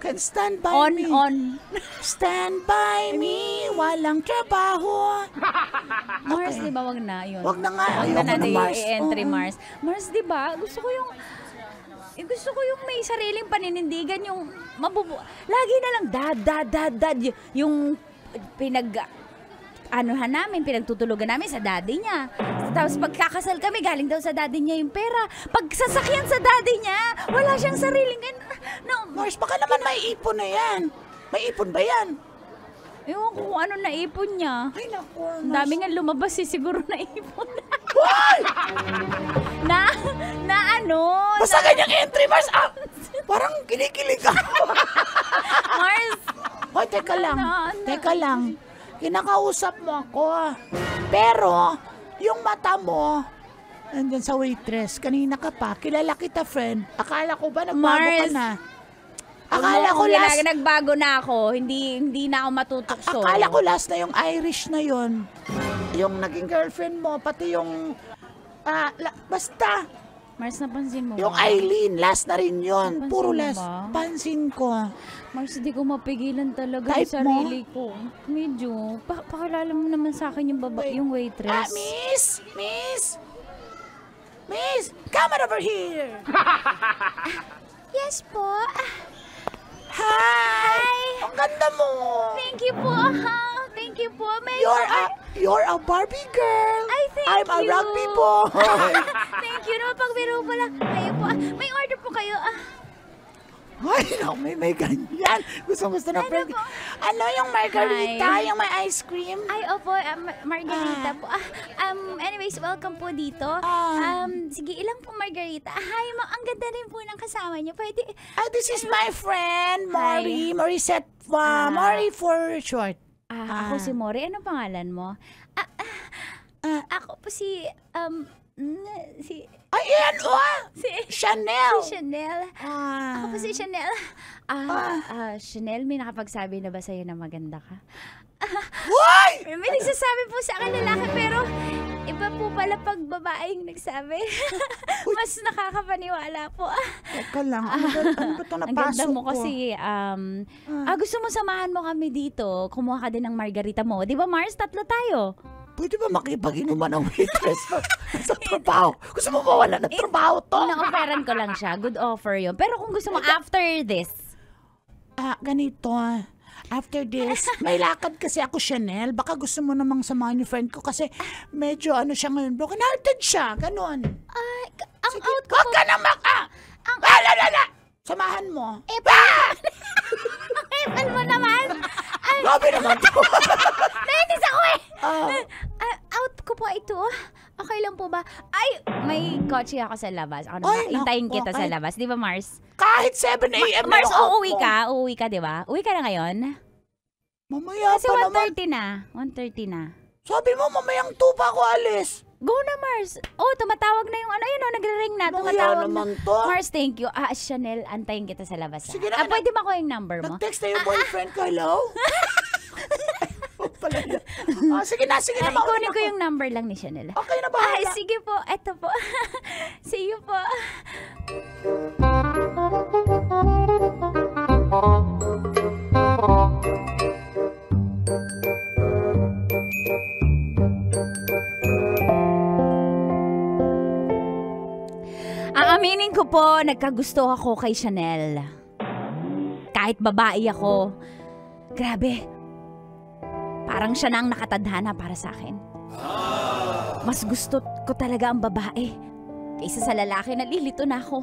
Can stand by me. On. Stand by me. Walang trabaho. Mars, di ba? Wag na yun. Wag na nga. Wag Ayoko na na, natin Mars. i-entry, Oo. Mars. Mars, di ba? Gusto ko yung may sariling paninindigan, yung lagi na lang dad. Yung pinagtutulugan namin sa daddy niya. Tapos pagkakasal kami, galing daw sa daddy niya yung pera. Pag sasakyan sa daddy niya, wala siyang sariling... Mars, baka naman may ipon na yan. May ipon ba yan? Ewan ko kung ano naipon niya. Ay, naku. Ang dami nga lumabas siguro naipon. Hoy! na ano? Basta ganyang entry, Mars. Parang kinikilig ka. Mars! Hoy, teka lang. Ano? Teka lang. Kinakausap mo ako. Pero, yung mata mo, nandun sa waitress, kanina ka pa, kilala kita, friend. Akala ko ba nagbago ka Mars. na? Akala ko nagbago na ako. Hindi na ako matutokso. Akala ko last na yung Irish na yon. Yung naging girlfriend mo, pati yung... basta, Mars, napansin mo yung ba? Eileen, last na rin yon. Napansin Puro mo last. ba? Pansin ko. Mars, di ko mapigilan talaga Type yung sarili ko. Medyo. Pakilala mo naman sa akin yung yung waitress. Miss, come on over here. Yes po. Hi! Ang ganda mo. Thank you po. Thank you po. You're a Barbie girl. Ay, thank I'm a you. rugby boy. Thank you. Pagbiro pala. Kayo po. May order po kayo. Ay, no, may ganyan. Gusto na friend. po? Ano yung margarita? Hi. Yung may ice cream? Ay, opo. Margarita po. Anyways, welcome po dito. Sige, ilang po margarita? Hi, ang ganda rin po ng kasama niyo. Pwede... This is my friend, Hi. Morissette. Mori for short. Ako si Mori. Anong pangalan mo? Ako po si... Ayan, Si Chanel. Chanel. Ako po si Chanel. Chanel, may nakapagsabi na ba sa'yo na maganda ka? Hoy! May nagsasabi po sa akin lalaki pero iba po pala pag babaeng nagsabi. Mas nakakapaniwala po. Teka lang, ano ba ito Ang napasok ganda mo ko? kasi, gusto mo samahan mo kami dito. Kumuha ka din ng margarita mo. Di ba Mars, 3 tayo? Pwede ba makipag-inuman ng waitress sa trabaho? Gusto mo mawala ng trabaho to? Na-offeran ko lang siya. Good offer yun. Pero kung gusto mo after this, Ganito. After this, may lakad kasi ako, Chanel. Baka gusto mo namang samahan yung friend ko kasi medyo ano siya ngayon. Broken hearted siya. Ganon. ang out ko Huwag po. ka na Samahan mo. Epal mo naman. Grabe naman to. Nainis ako eh. Out ko po ito. Okay lang po ba? Ay, may kotse ako sa labas. Ako Ay, na, hintayin naku, kita sa kahit- labas. Di ba, Mars? Kahit 7 a.m. Mars, meron out uuwi mo. ka. Uuwi ka, di ba? Uwi ka na ngayon? Mamaya Kasi pa naman. 1:30 na. 1:30 na. Sabi mo, mamayang 2 pa ako alis. Go na, Mars. Oh, tumatawag na yung ano. Ayun, nagre-ring na. Mamaya Tumatawag naman na. to. Mars, thank you. Chanel, antayin kita sa labas. Sige na, Pwede ba ko yung number mo? Nag-text na yung boyfriend ko, hello? Pala yan. Sige na, mauna Ikunin na ko ako. yung number lang ni Chanel. Okay na, bahala. Sige po. Eto po. See you po. Aaminin ko po, nagkagusto ako kay Chanel. Kahit babae ako. Grabe. Parang siya na ang nakatadhana para sa akin. Mas gusto ko talaga ang babae. Kaysa sa lalaki, nalilito na ako.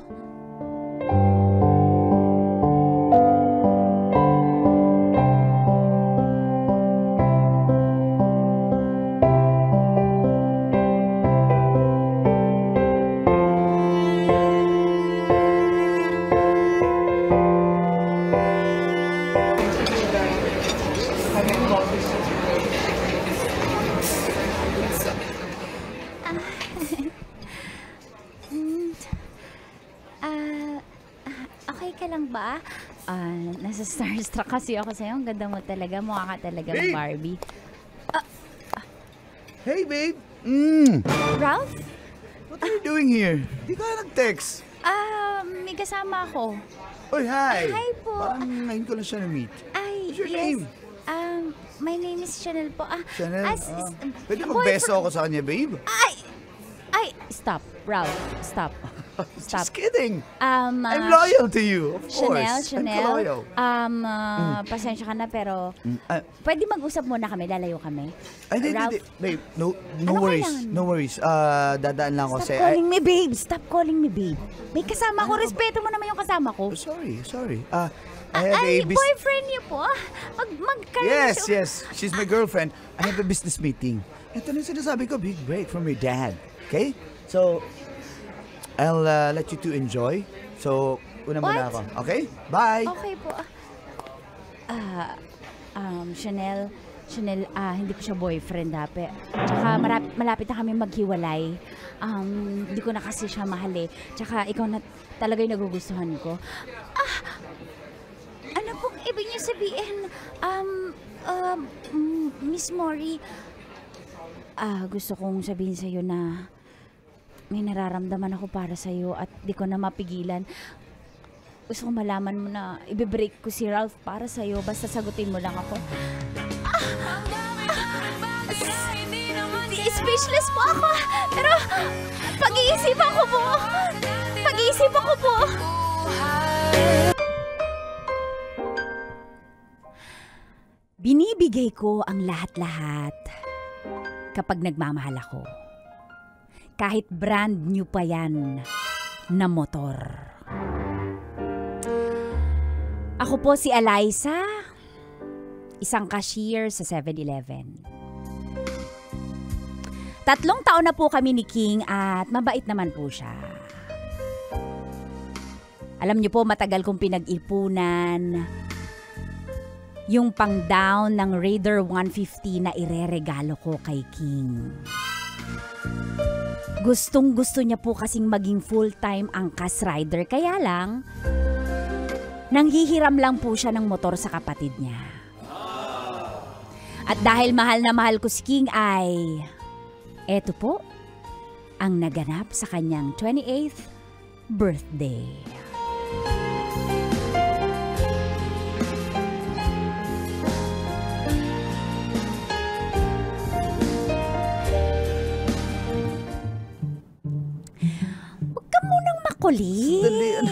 Okay ka lang ba? Nasa starstruck kasi ako sa'yo. Ang ganda mo talaga. Mukha ka talaga ng Babe! Barbie. Hey, babe. Ralph? What are you doing here? Di ka nag-text. May kasama ako. Oy, hi. Hi po. Parang ngayon ko lang siya na-meet. Ay, What's your yes. name? My name is Chanel po. Chanel? Pwede boyfriend- mag-beso ako sa kanya, babe? Ay, stop. Ralph, stop. Stop. Just kidding. I'm I'm loyal to you, of course. Chanel. I'm loyal. Pasensya ka na pero pwede mag-usap muna kami, lalayo kami. Ay, di, Ralph. babe, no Ano worries. kailangan mo? No worries. Dadaan lang ako Stop sa... calling me babe. Stop calling me babe. May kasama ko. Respeto mo naman yung kasama ko. Sorry. I have Ay, a business... boyfriend niyo po? Yes. She's my girlfriend. I have a business meeting. Ito na yung sinasabi ko, big break from your dad. Okay? So, I'll let you two enjoy. So, una muna What? ako. Okay? Bye! Okay po. Chanel, hindi ko siya boyfriend dapat. Tsaka malapit na kami maghiwalay. Hindi ko na kasi siya mahal eh. Tsaka ikaw na talaga yung nagugustuhan ko. Ano pong ibig niyo sabihin? Miss Mori, gusto kong sabihin sa'yo na may nararamdaman ako para sa'yo at di ko na mapigilan. Gusto kong malaman mo na i-break ko si Ralph para sa'yo. Basta sagutin mo lang ako. Speechless po ako. Pero pag-iisipan ko po. Binibigay ko ang lahat-lahat kapag nagmamahal ako. Kahit brand new pa yan na motor. Ako po si Eliza, isang cashier sa 7-Eleven. 3 taon na po kami ni King at mabait naman po siya. Alam niyo po, matagal kong pinag-ipunan yung pang-down ng Raider 150 na ireregalo ko kay King. Gustong-gusto niya po kasing maging full-time angkas rider. Kaya lang, nanghihiram lang po siya ng motor sa kapatid niya. At dahil mahal na mahal ko si King ay, eto po, ang naganap sa kanyang 28th birthday. Huwag ka munang makulit. Sandali, ano?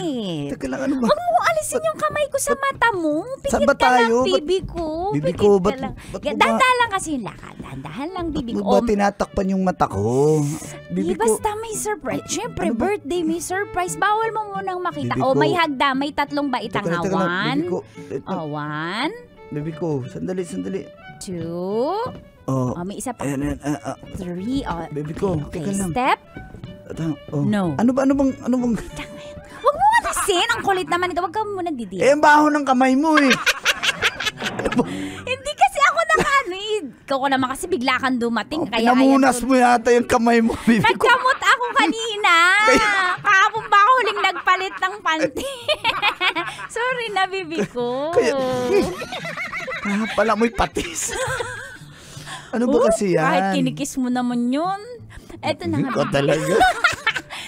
Teka lang, ano ba? Huwag mo alisin yung kamay ko sa mata mo. Saan Pigit ba ka lang, tayo? bibi ko. Bibi Pigit ko, ka ba't lang. mo ba- Dahan-dahan lang kasi yung lakad. Dahan-dahan lang, bibi Ba't ko. mo ba tinatakpan yung mata ko? Bibi ko, Basta may surprise. Siyempre, Ano ba? birthday, may surprise. Bawal mo munang makita. Bibi O, ko. may hagda, may 3 baitang teka lang, hawan. bibi ko, ito, O, 1, bibi ko, sandali. 2, Oh, o, may isa pa. ayan, 3, o. Baby ko, Okay, teka lang. step. Oh. No. Ano bang, Huwag mo alisin. Ang kulit naman ito. Huwag ka muna didi. ang baho ng kamay mo eh. Hindi kasi ako ikaw ko naman kasi bigla kang dumating. Oh, Kaya pinamunas mo yata yung kamay mo, baby ko. nagkamot ako kanina. Kahapon ba ako huling nagpalit ng panty? Sorry na, bibi ko. Pala mo'y patis. Ano ba kasi yan? Kahit kinikis mo naman yun. Eto na nga. Ikaw talaga.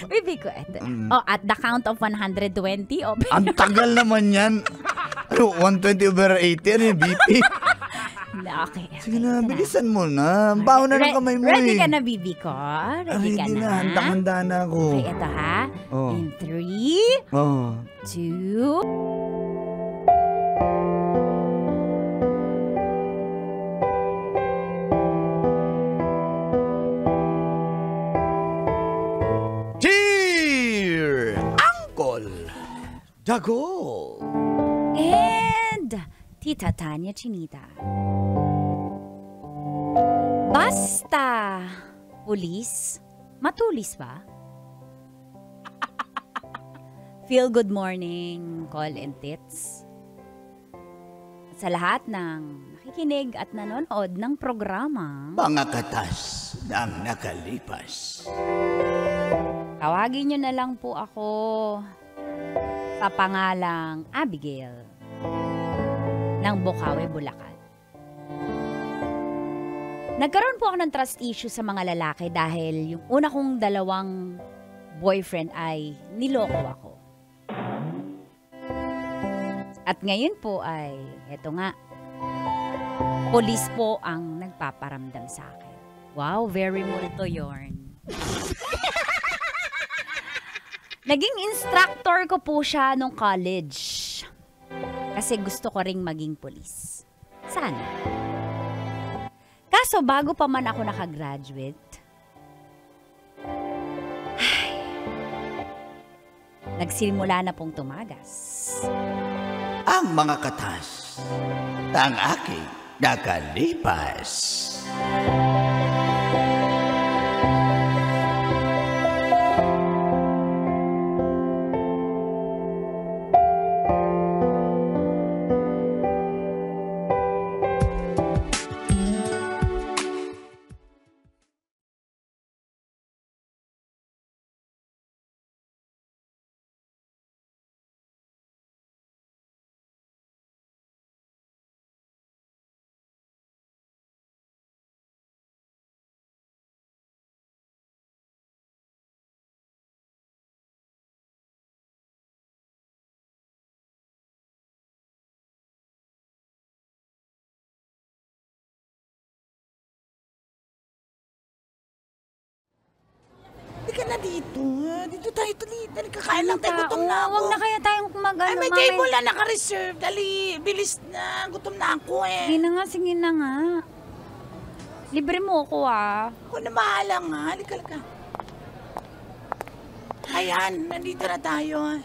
Bibi ko, eto. Oh, at the count of 120, open. Ang tagal naman yan. Ano, 120/80, ano yung BP? Okay. Sige na, bilisan mo na. Ang baho na ng kamay mo Ready eh. ka na, bibi ko? Ready ka Ready na? handa na ako. Okay, eto ha. Oh. In 3, Oh. 2, Cheer! Uncle! Dagol! and Tita Tanya Chinita. Basta pulis, matulis ba? Feel good morning, call and tits. Sa lahat ng nakikinig at nanonood ng programa, Mga katas ng nakalipas. tawagin nyo na lang po ako sa pangalang Abigail ng Bocaue, Bulacan. Nagkaroon po ako ng trust issue sa mga lalaki dahil yung una kong 2 boyfriend ay niloko ako. At ngayon po ay, eto nga, polis po ang nagpaparamdam sa akin. Wow, very multo yarn. Naging instructor ko po siya nung college. Kasi gusto ko ring maging polis. Sana. Kaso bago pa man ako nakagraduate, nagsimula na pong tumagas. Ang mga katas ng aking nakalipas. Hindi ka na dito. Dito tayo tuloy. Dali, kakain lang tayo. Gutom na ako. Huwag na kaya tayong Ay, may table na naka-reserve. Dali, bilis na. Gutom na ako eh. Sige na nga. Libre mo ako ah. Ako na bahala nga. Halika. Ayan, nandito na tayo.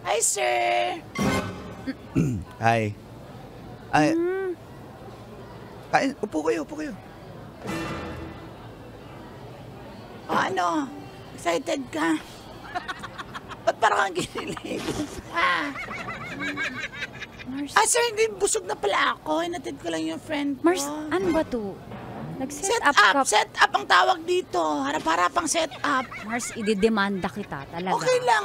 Hi, sir. Hi. Ay. Kain, upo kayo. Ano? Excited ka? Ba't parang kang ginilig? Sir, hindi busog na pala ako. Hinatid ko lang yung friend ko. Mars, ano ba to? Nag-set Set up up. ka. Set up ang tawag dito. Harap-harapang set up. Mars, ididemanda kita talaga. Okay lang.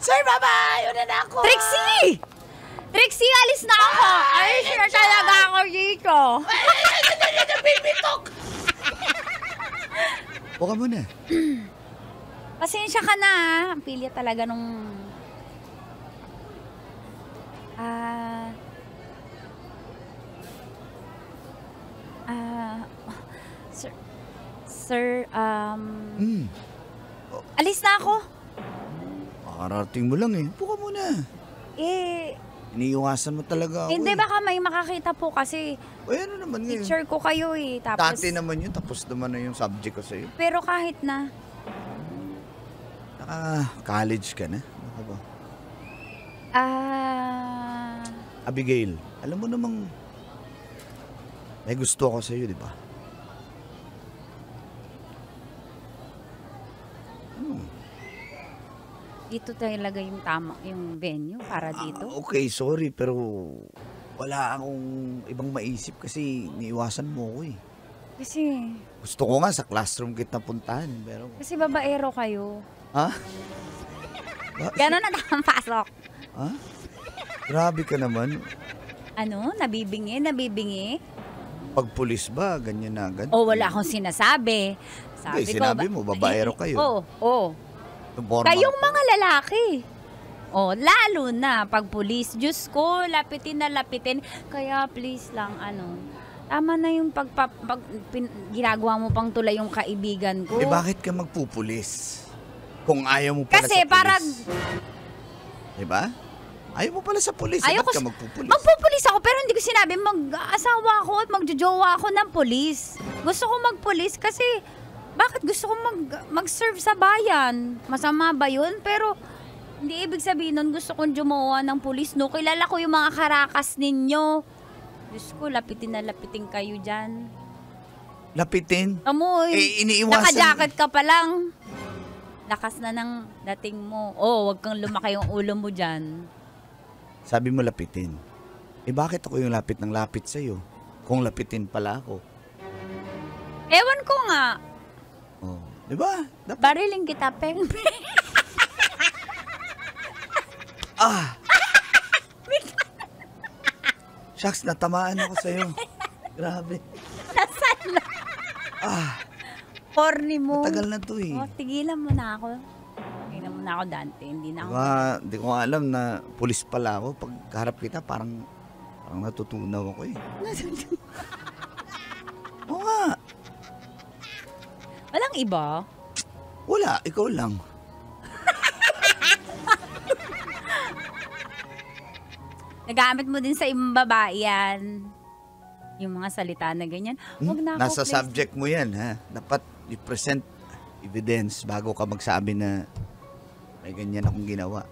Sir, bye-bye. Una na ako. Trixie! Trixie, alis na ako! Alis na talaga ako dito! Huwag ka muna. Pasensya ka na, ha? Ang pilya talaga nung... Sir, alis na ako. Makarating mo lang eh. Upo ka muna. Iniiwasan mo talaga ako. Hindi, baka may makakita po kasi Ay, ano naman ngayon? teacher ko kayo eh. Tapos, Dati naman yun, tapos naman na yung subject ko sa'yo. pero kahit na, Naka-college ka na? Ano ka ba? Abigail, alam mo namang may gusto ako sa'yo, di ba? dito talaga yung tama, yung venue para dito. Okay, sorry, pero wala akong ibang maisip kasi niiwasan mo ko eh. Kasi Gusto ko nga sa classroom kita puntahan, pero... babaero kayo. Ha? Gano'n na nakapasok. Ha? Grabe ka naman. Ano? Nabibingi? Pag pulis ba, ganyan na agad? O wala akong sinasabi. Sabi Hindi, ko, sinabi mo, babaero kayo. Oo. Yung forma- Kayong mga lalaki. Oh, lalo na pag pulis. Diyos ko, lapitin na lapitin. Kaya please lang, tama na yung ginagawa mo pang tulay yung kaibigan ko. Eh bakit ka magpupulis? Kung ayaw mo pala Kasi sa pulis. parang... Diba? Ayaw mo pala sa pulis. Ayaw Ba't ko ka magpupulis? Magpupulis ako pero hindi ko sinabi mag-asawa ako at magjojowa ako ng pulis. Gusto ko magpulis kasi bakit gusto ko mag-serve sa bayan? Masama ba yun? Pero hindi ibig sabihin nun gusto kong jumawa ng pulis. No, kilala ko yung mga karakas ninyo. Diyos ko, lapitin na lapitin kayo dyan. Lapitin? Amoy, iniiwasan. naka-jacket ka pa lang. Lakas na ng dating mo. Oh, wag kang lumaki yung ulo mo dyan. Sabi mo lapitin. Eh bakit ako yung lapit ng lapit sa'yo? Kung lapitin pala ako. Ewan ko nga. Oh, diba? Bariling kita, peng. Shucks, natamaan ako sa'yo. Grabe. Nasaan na? Corny mo. Matagal na to eh. Oh, tigilan mo na ako. Tigilan mo na ako, Dante. Hindi na ako. Hindi ko nga alam na pulis pala ako. Pag harap kita, parang natutunaw ako eh. Oo nga. Walang iba? Wala, ikaw lang. Nagamit mo din sa ibang babae yan. Yung mga salita na ganyan. Huwag na ako, Nasa please. subject mo yan, ha? Dapat i-present evidence bago ka magsabi na may ganyan akong ginawa.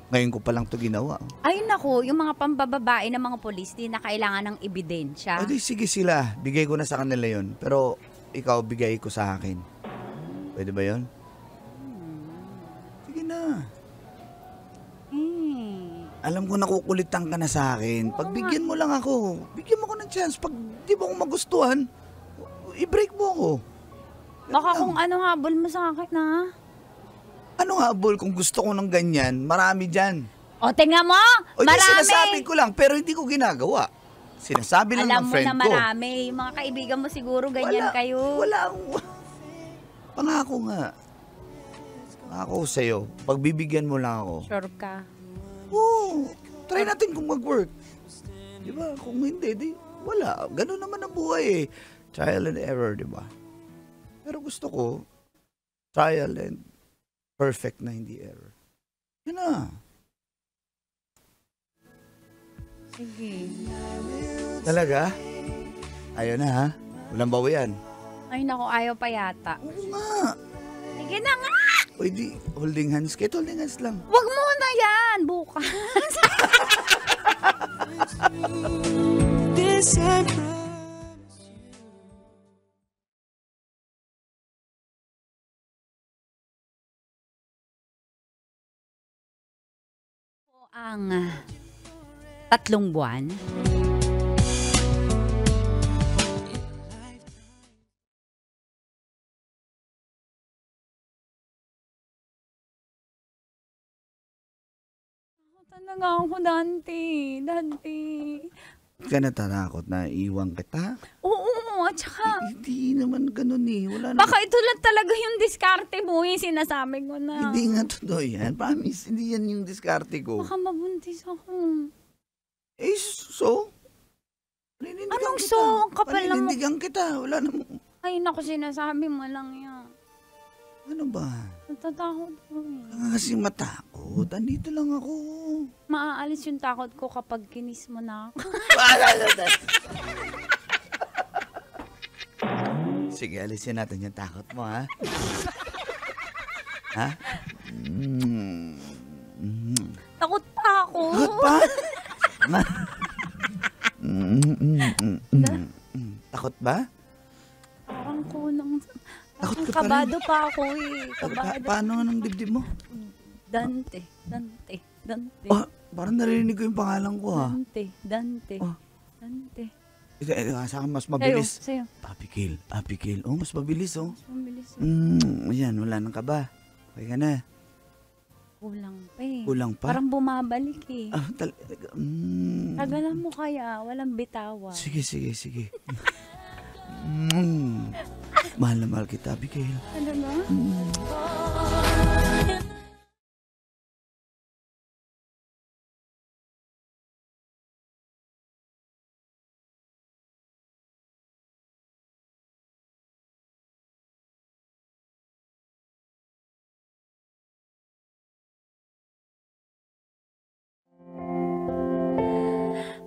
Ngayon ko pa lang to ginawa. Ay nako, yung mga pambababae ng mga polis, di na kailangan ng ebidensya. O di, sige sila. Bigay ko na sa kanila yon. Pero ikaw, bigay ko sa akin. Pwede ba yon? Sige na. Alam ko nakukulitan ka na sa akin. Pagbigyan mo lang ako. Bigyan mo ko ng chance. Pag di mo ako magustuhan, i-break mo ako. Baka kung ano habol mo sa akin, ha? Ano habol kung gusto ko ng ganyan? Marami dyan. O, tingnan mo! O di, Marami! sinasabi ko lang, pero hindi ko ginagawa. Sinasabi lang Alam ng mo friend na ko. marami. Yung mga kaibigan mo siguro ganyan kayo. Wala akong... Pangako nga. Pangako sa'yo. Pagbibigyan mo lang ako. Sure ka. Oo. Try natin kung mag-work. Di ba? Kung hindi, di wala. Ganun naman ang buhay eh. Trial and error, di ba? Pero gusto ko, trial and perfect na hindi error. Yan na. Sige. Talaga? Ayaw na ha? Walang bawian. Ay nako, ayaw pa yata. Oo nga. Sige na nga! Pwede, holding hands. Kahit holding hands lang. Wag mo na yan! Bukas. This I Ang 3 buwan. talaga ako, Dante. Dante. Ka natatakot na iwan kita? Oo, at saka, Hindi naman ganun eh. Wala naman. baka ito lang talaga yung diskarte mo, yung sinasabi ko na. Hindi nga totoo yan. Promise, hindi yan yung diskarte ko. Baka mabuntis ako. Eh, so? Paninindigan Anong kita. so? Ang kapal na mo. Paninindigan kita. Wala namang... Ay, naku, sinasabi mo lang yan. Ano ba? Natatakot ko eh. Kasi matakot. Andito lang ako. Maaalis yung takot ko kapag kinis mo na ako. Sige, alisin natin yung takot mo, ha? Ha? Takot pa ako. Takot pa? Takot ba? Parang kulang. Takot Parang ka pa rin. kabado pa ako eh. Kabado. Paano anong dibdib mo? Dante. Oh, parang narinig ko yung pangalan ko, ha? Dante. Oh. Dante. Saka mas mabilis. Sa'yo. Abigail. Oh, mas mabilis, oh. Mabilis. Ayan, wala nang kaba. Okay ka na. Kulang pa eh. Kulang pa? Parang bumabalik eh. Talaga. Tagalan mo kaya. Walang bitawa. Sige. Mahal na mahal kita, Abigail. Ano na?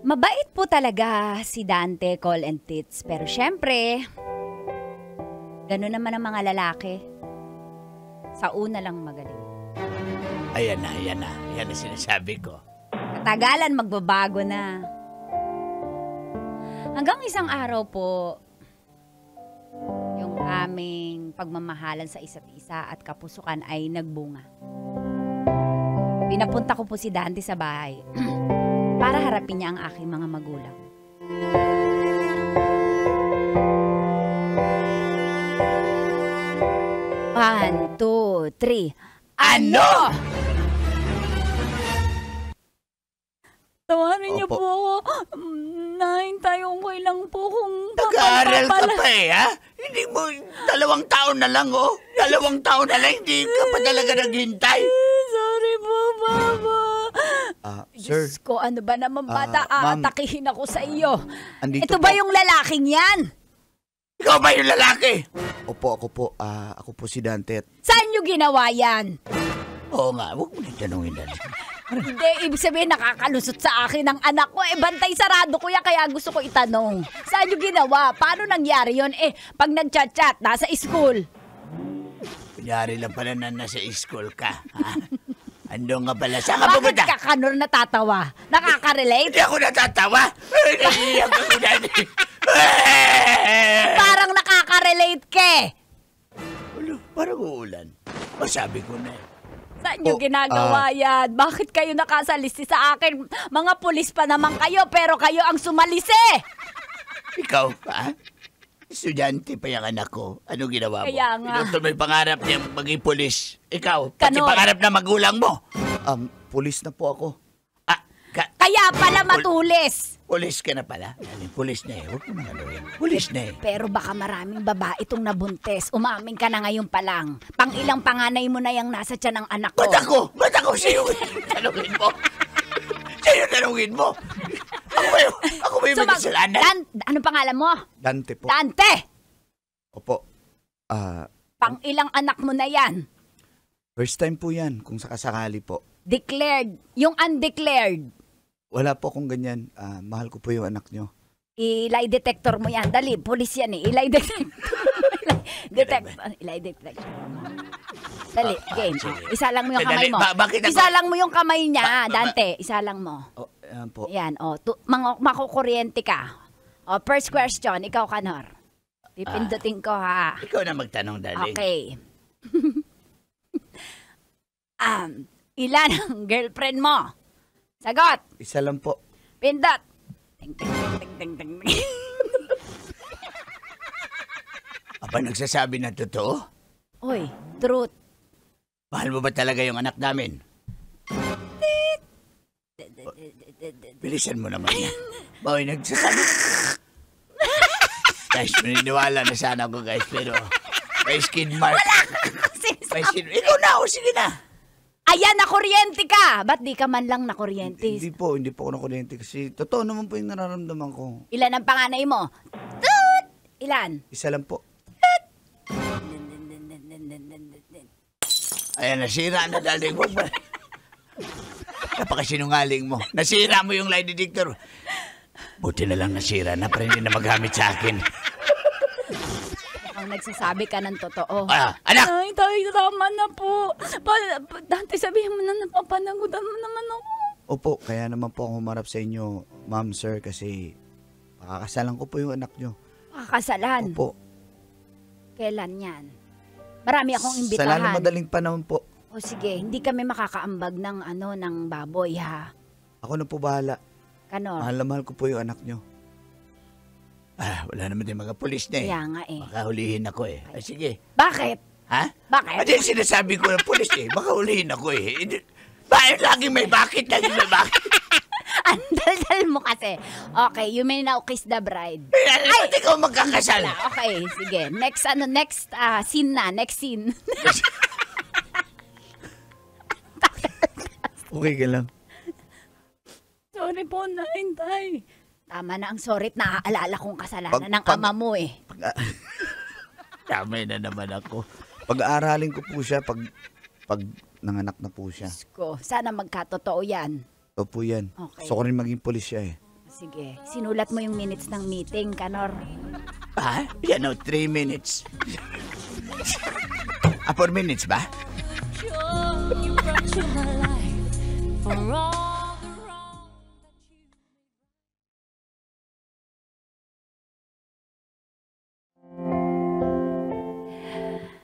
Mabait po talaga si Dante, Call and Tits. Pero syempre, gano'n naman ang mga lalaki. Sa una lang magaling. Ayan na. Yan na sinasabi ko. Katagalan magbabago na. Hanggang isang araw po, yung aming pagmamahalan sa isa't isa at kapusukan ay nagbunga. Pinapunta ko po si Dante sa bahay para harapin niya ang aking mga magulang. One, two, three. Ano? Tawarin niyo Opo. po ako. Nahintayong ko lang po kung Nag-aaral ka pa ha? Hindi mo, 2 taon na lang, oh. 2 taon na lang, hindi ka pa talaga naghintay. Sorry po, Papa. Sir, Diyos ko, ano ba naman bata? ma'am. Aatakihin ako sa iyo. andito Ito po. ba yung lalaking yan? Ikaw ba yung lalaki? Opo, ako po. Ako po si Dante. Saan nyo ginawa yan? Oo nga, huwag mo nang tanongin na. Hindi, ibig sabihin nakakalusot sa akin ang anak ko. Bantay sarado ko yan, kaya gusto ko itanong. Saan nyo ginawa? Paano nangyari yon? Pag nag-chat-chat, nasa school. Kunyari lang pala na nasa school ka, ha? Andun nga pala. Saan ka Bakit pumunta? ka kanor natatawa? Nakaka-relate? Hindi ako natatawa. Naiiyak ako dati. Parang nakaka-relate ka. Ano, parang uulan. Masabi ko na. Saan nyo ginagawa yan? Bakit kayo nakasalisi sa akin? Mga pulis pa naman kayo, pero kayo ang sumalisi. Ikaw, ha? Estudyante pa yung anak ko. Ano ginawa mo? Kaya nga. Pinutol mo yung pangarap niya maging pulis. Ikaw, pati Ganon. pangarap na magulang mo. Pulis na po ako. Ah, Kaya pala matulis. pulis ka na pala. Pulis na eh. Huwag mo nang aluin. Pulis na eh. Pero baka maraming babae itong nabuntes. Umamin ka na ngayon pa lang. Pang-ilang panganay mo na yung nasa tiyan ng anak ko. Ba't ako? Sa'yo tanungin mo. Sa'yo tanungin mo. Ako ba yung may kasalanan? Ano pangalan mo? Dante po. Dante! Opo. Pang-ilang anak mo na yan. First time po yan, kung sakasakali po. Declared. Yung undeclared. Wala po akong ganyan. Mahal ko po yung anak nyo. Ilay detector mo yan. Dali, pulis yan eh. Ilay detector. Ilay detector. Dali, game. sige. Isa lang mo yung kamay Dali, mo. bakit ako- Isa lang mo yung kamay niya, Dante. Isa lang mo. Ayan po. Yan, makukuryente ka. First question, ikaw, Kanor. Pipindutin ko, ha? Ikaw na magtanong, darling. Okay. Ilan ang girlfriend mo? Sagot. Isa lang po. Pindot. Ting, ting, ting, ting, ting, ting. Aba, nagsasabi ng totoo? Uy, truth. Mahal mo ba talaga yung anak namin? Bilisan mo naman yan. Bawin nagsasabi. Guys, maniniwala na sana ako guys, pero may skid mark. May skid... Ikaw na, sige na. Ayan, nakuryente ka! Ba't di ka man lang nakuryente? Hindi po ako nakuryente kasi totoo naman po yung nararamdaman ko. Ilan ang panganay mo? Tut! Ilan? Isa lang po. Ayan, nasira na daling mo. Napakasinungaling mo. Nasira mo yung lie detector. Buti na lang nasira na, pero hindi na magamit sa akin. Ang nagsasabi ka ng totoo. Anak! Ay, tayo, tama na po. Dante, sabihin mo na napapanagutan mo naman ako. Opo, kaya naman po ako humarap sa inyo, ma'am, sir, kasi pakakasalan ko po yung anak nyo. Kakasalan? Opo. Kailan yan? Marami akong imbitahan. Sa lalong madaling panahon po. O sige, hindi kami makakaambag ng ng baboy ha. Ako na po bahala. Kanor? Mahal na mahal ko po yung anak nyo. Wala naman din mga pulis na eh. Kaya nga eh. Baka hulihin ako eh. Sige. Bakit? Ha? Bakit? Hindi sinasabi ko ng pulis eh. Baka hulihin ako eh. Bakit laging may bakit? Laging may bakit? Ang daldal mo kasi. Okay, you may now kiss the bride. Ay! Ba't ikaw magkakasal? Okay, sige. Next scene na. Next scene. Okay ka lang. Sorry po, naintay. Tama na ang sorry at naaalala kong kasalanan ng ama mo eh. Tama na naman ako. Pag-aaralin ko po siya pag nanganak na po siya. Ko, sana magkatotoo yan. Ito po yan. Okay. Gusto ko rin maging polis siya eh. Sige, sinulat mo yung minutes ng meeting, Kanor. Yan o, 3 minutes. 4 minutes ba? You brought to my life for all the wrong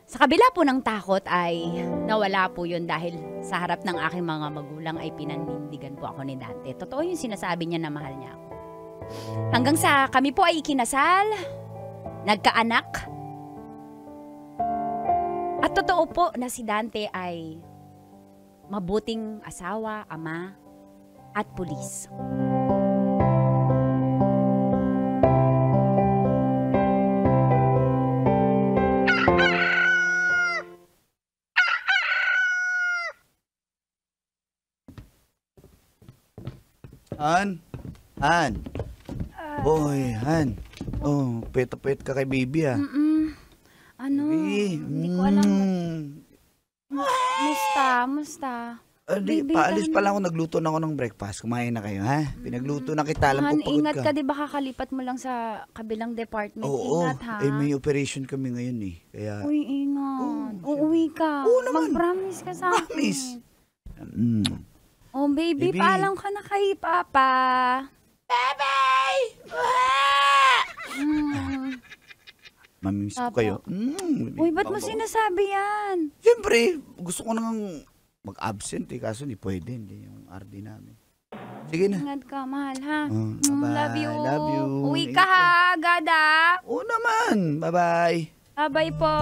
Sa kabila po ng takot ay nawala po yun dahil sa harap ng aking mga magulang ay pinanindigan po ako ni Dante. Totoo yung sinasabi niya na mahal niya ako. Hanggang sa kami po ay ikinasal, nagkaanak, at totoo po na si Dante ay mabuting asawa, ama, at pulis. Han. Boy, Han. Oh, pet ka kay baby ah. Baby, hindi ko alam. Musta? Baby, Paalis pa lang ako, nagluto na ako ng breakfast. Kumain na kayo, ha? Pinagluto na kita, alam ko pagod ingat ka. ka, di ba kakalipat mo lang sa kabilang department? Oo, Ingat ha. may operation kami ngayon eh. Kaya, Uy, ingat. Uuwi ka. Oo naman. Mag-promise ka sa akin. promise. Oh, baby, Baby. paalam ka na kay Papa. Mamimiss ko Apo. kayo. Uy, ba't mo sinasabi yan? Siyempre, gusto ko nang mag-absent eh, kaso hindi pwede, hindi yung RD namin. Sige na. Ingat ka, mahal, ha? Bye-bye. Love you. Love you. Uwi ka, ha, Gada. Oo naman. Bye-bye. Bye-bye po.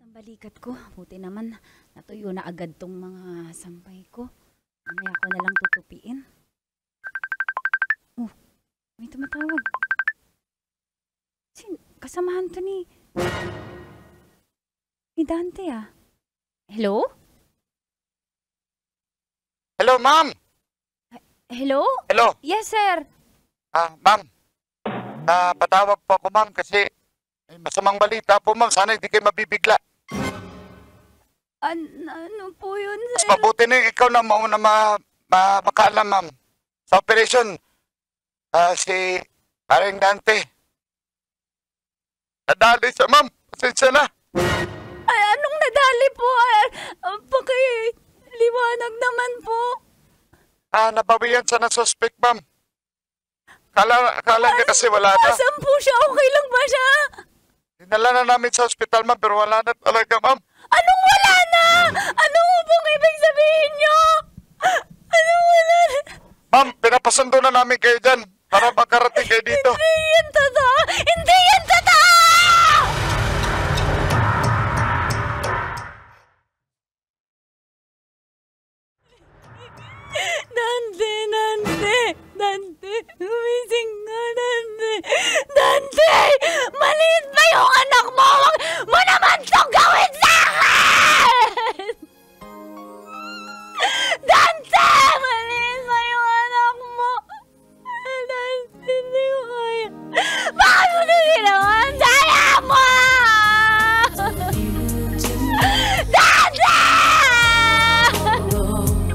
Ang balikat ko. Buti naman, natuyo na agad tong mga sampay ko. Mamaya ko na lang tutupiin. Oh, may tumatawag. Kasamahan to ni Dante ah. Hello? Hello, ma'am. Hello? Hello. Yes, sir. Ma'am. Patawag po ako, ma'am, kasi may masamang balita po, ma'am. Sana hindi kayo mabibigla. Ano po yun, Mas sir? mabuti na yung ikaw na mauna makaalam, ma'am. Sa operation, si Paring Dante. Nadali siya, ma'am. Pasensya na. Ay, anong nadali po? Liwanag naman po. Nabawian siya ng suspect, ma'am. Kala niya kasi wala na. Asan po siya? Okay lang ba siya? Dinala na namin sa ospital, ma'am, pero wala na talaga, ma'am. Anong wala na? Ano pong ibig sabihin nyo? Anong wala na? Ma'am, pinapasundo na namin kayo dyan. para makarating kayo dito. Hindi yan totoo! Hindi yan totoo! Nandi!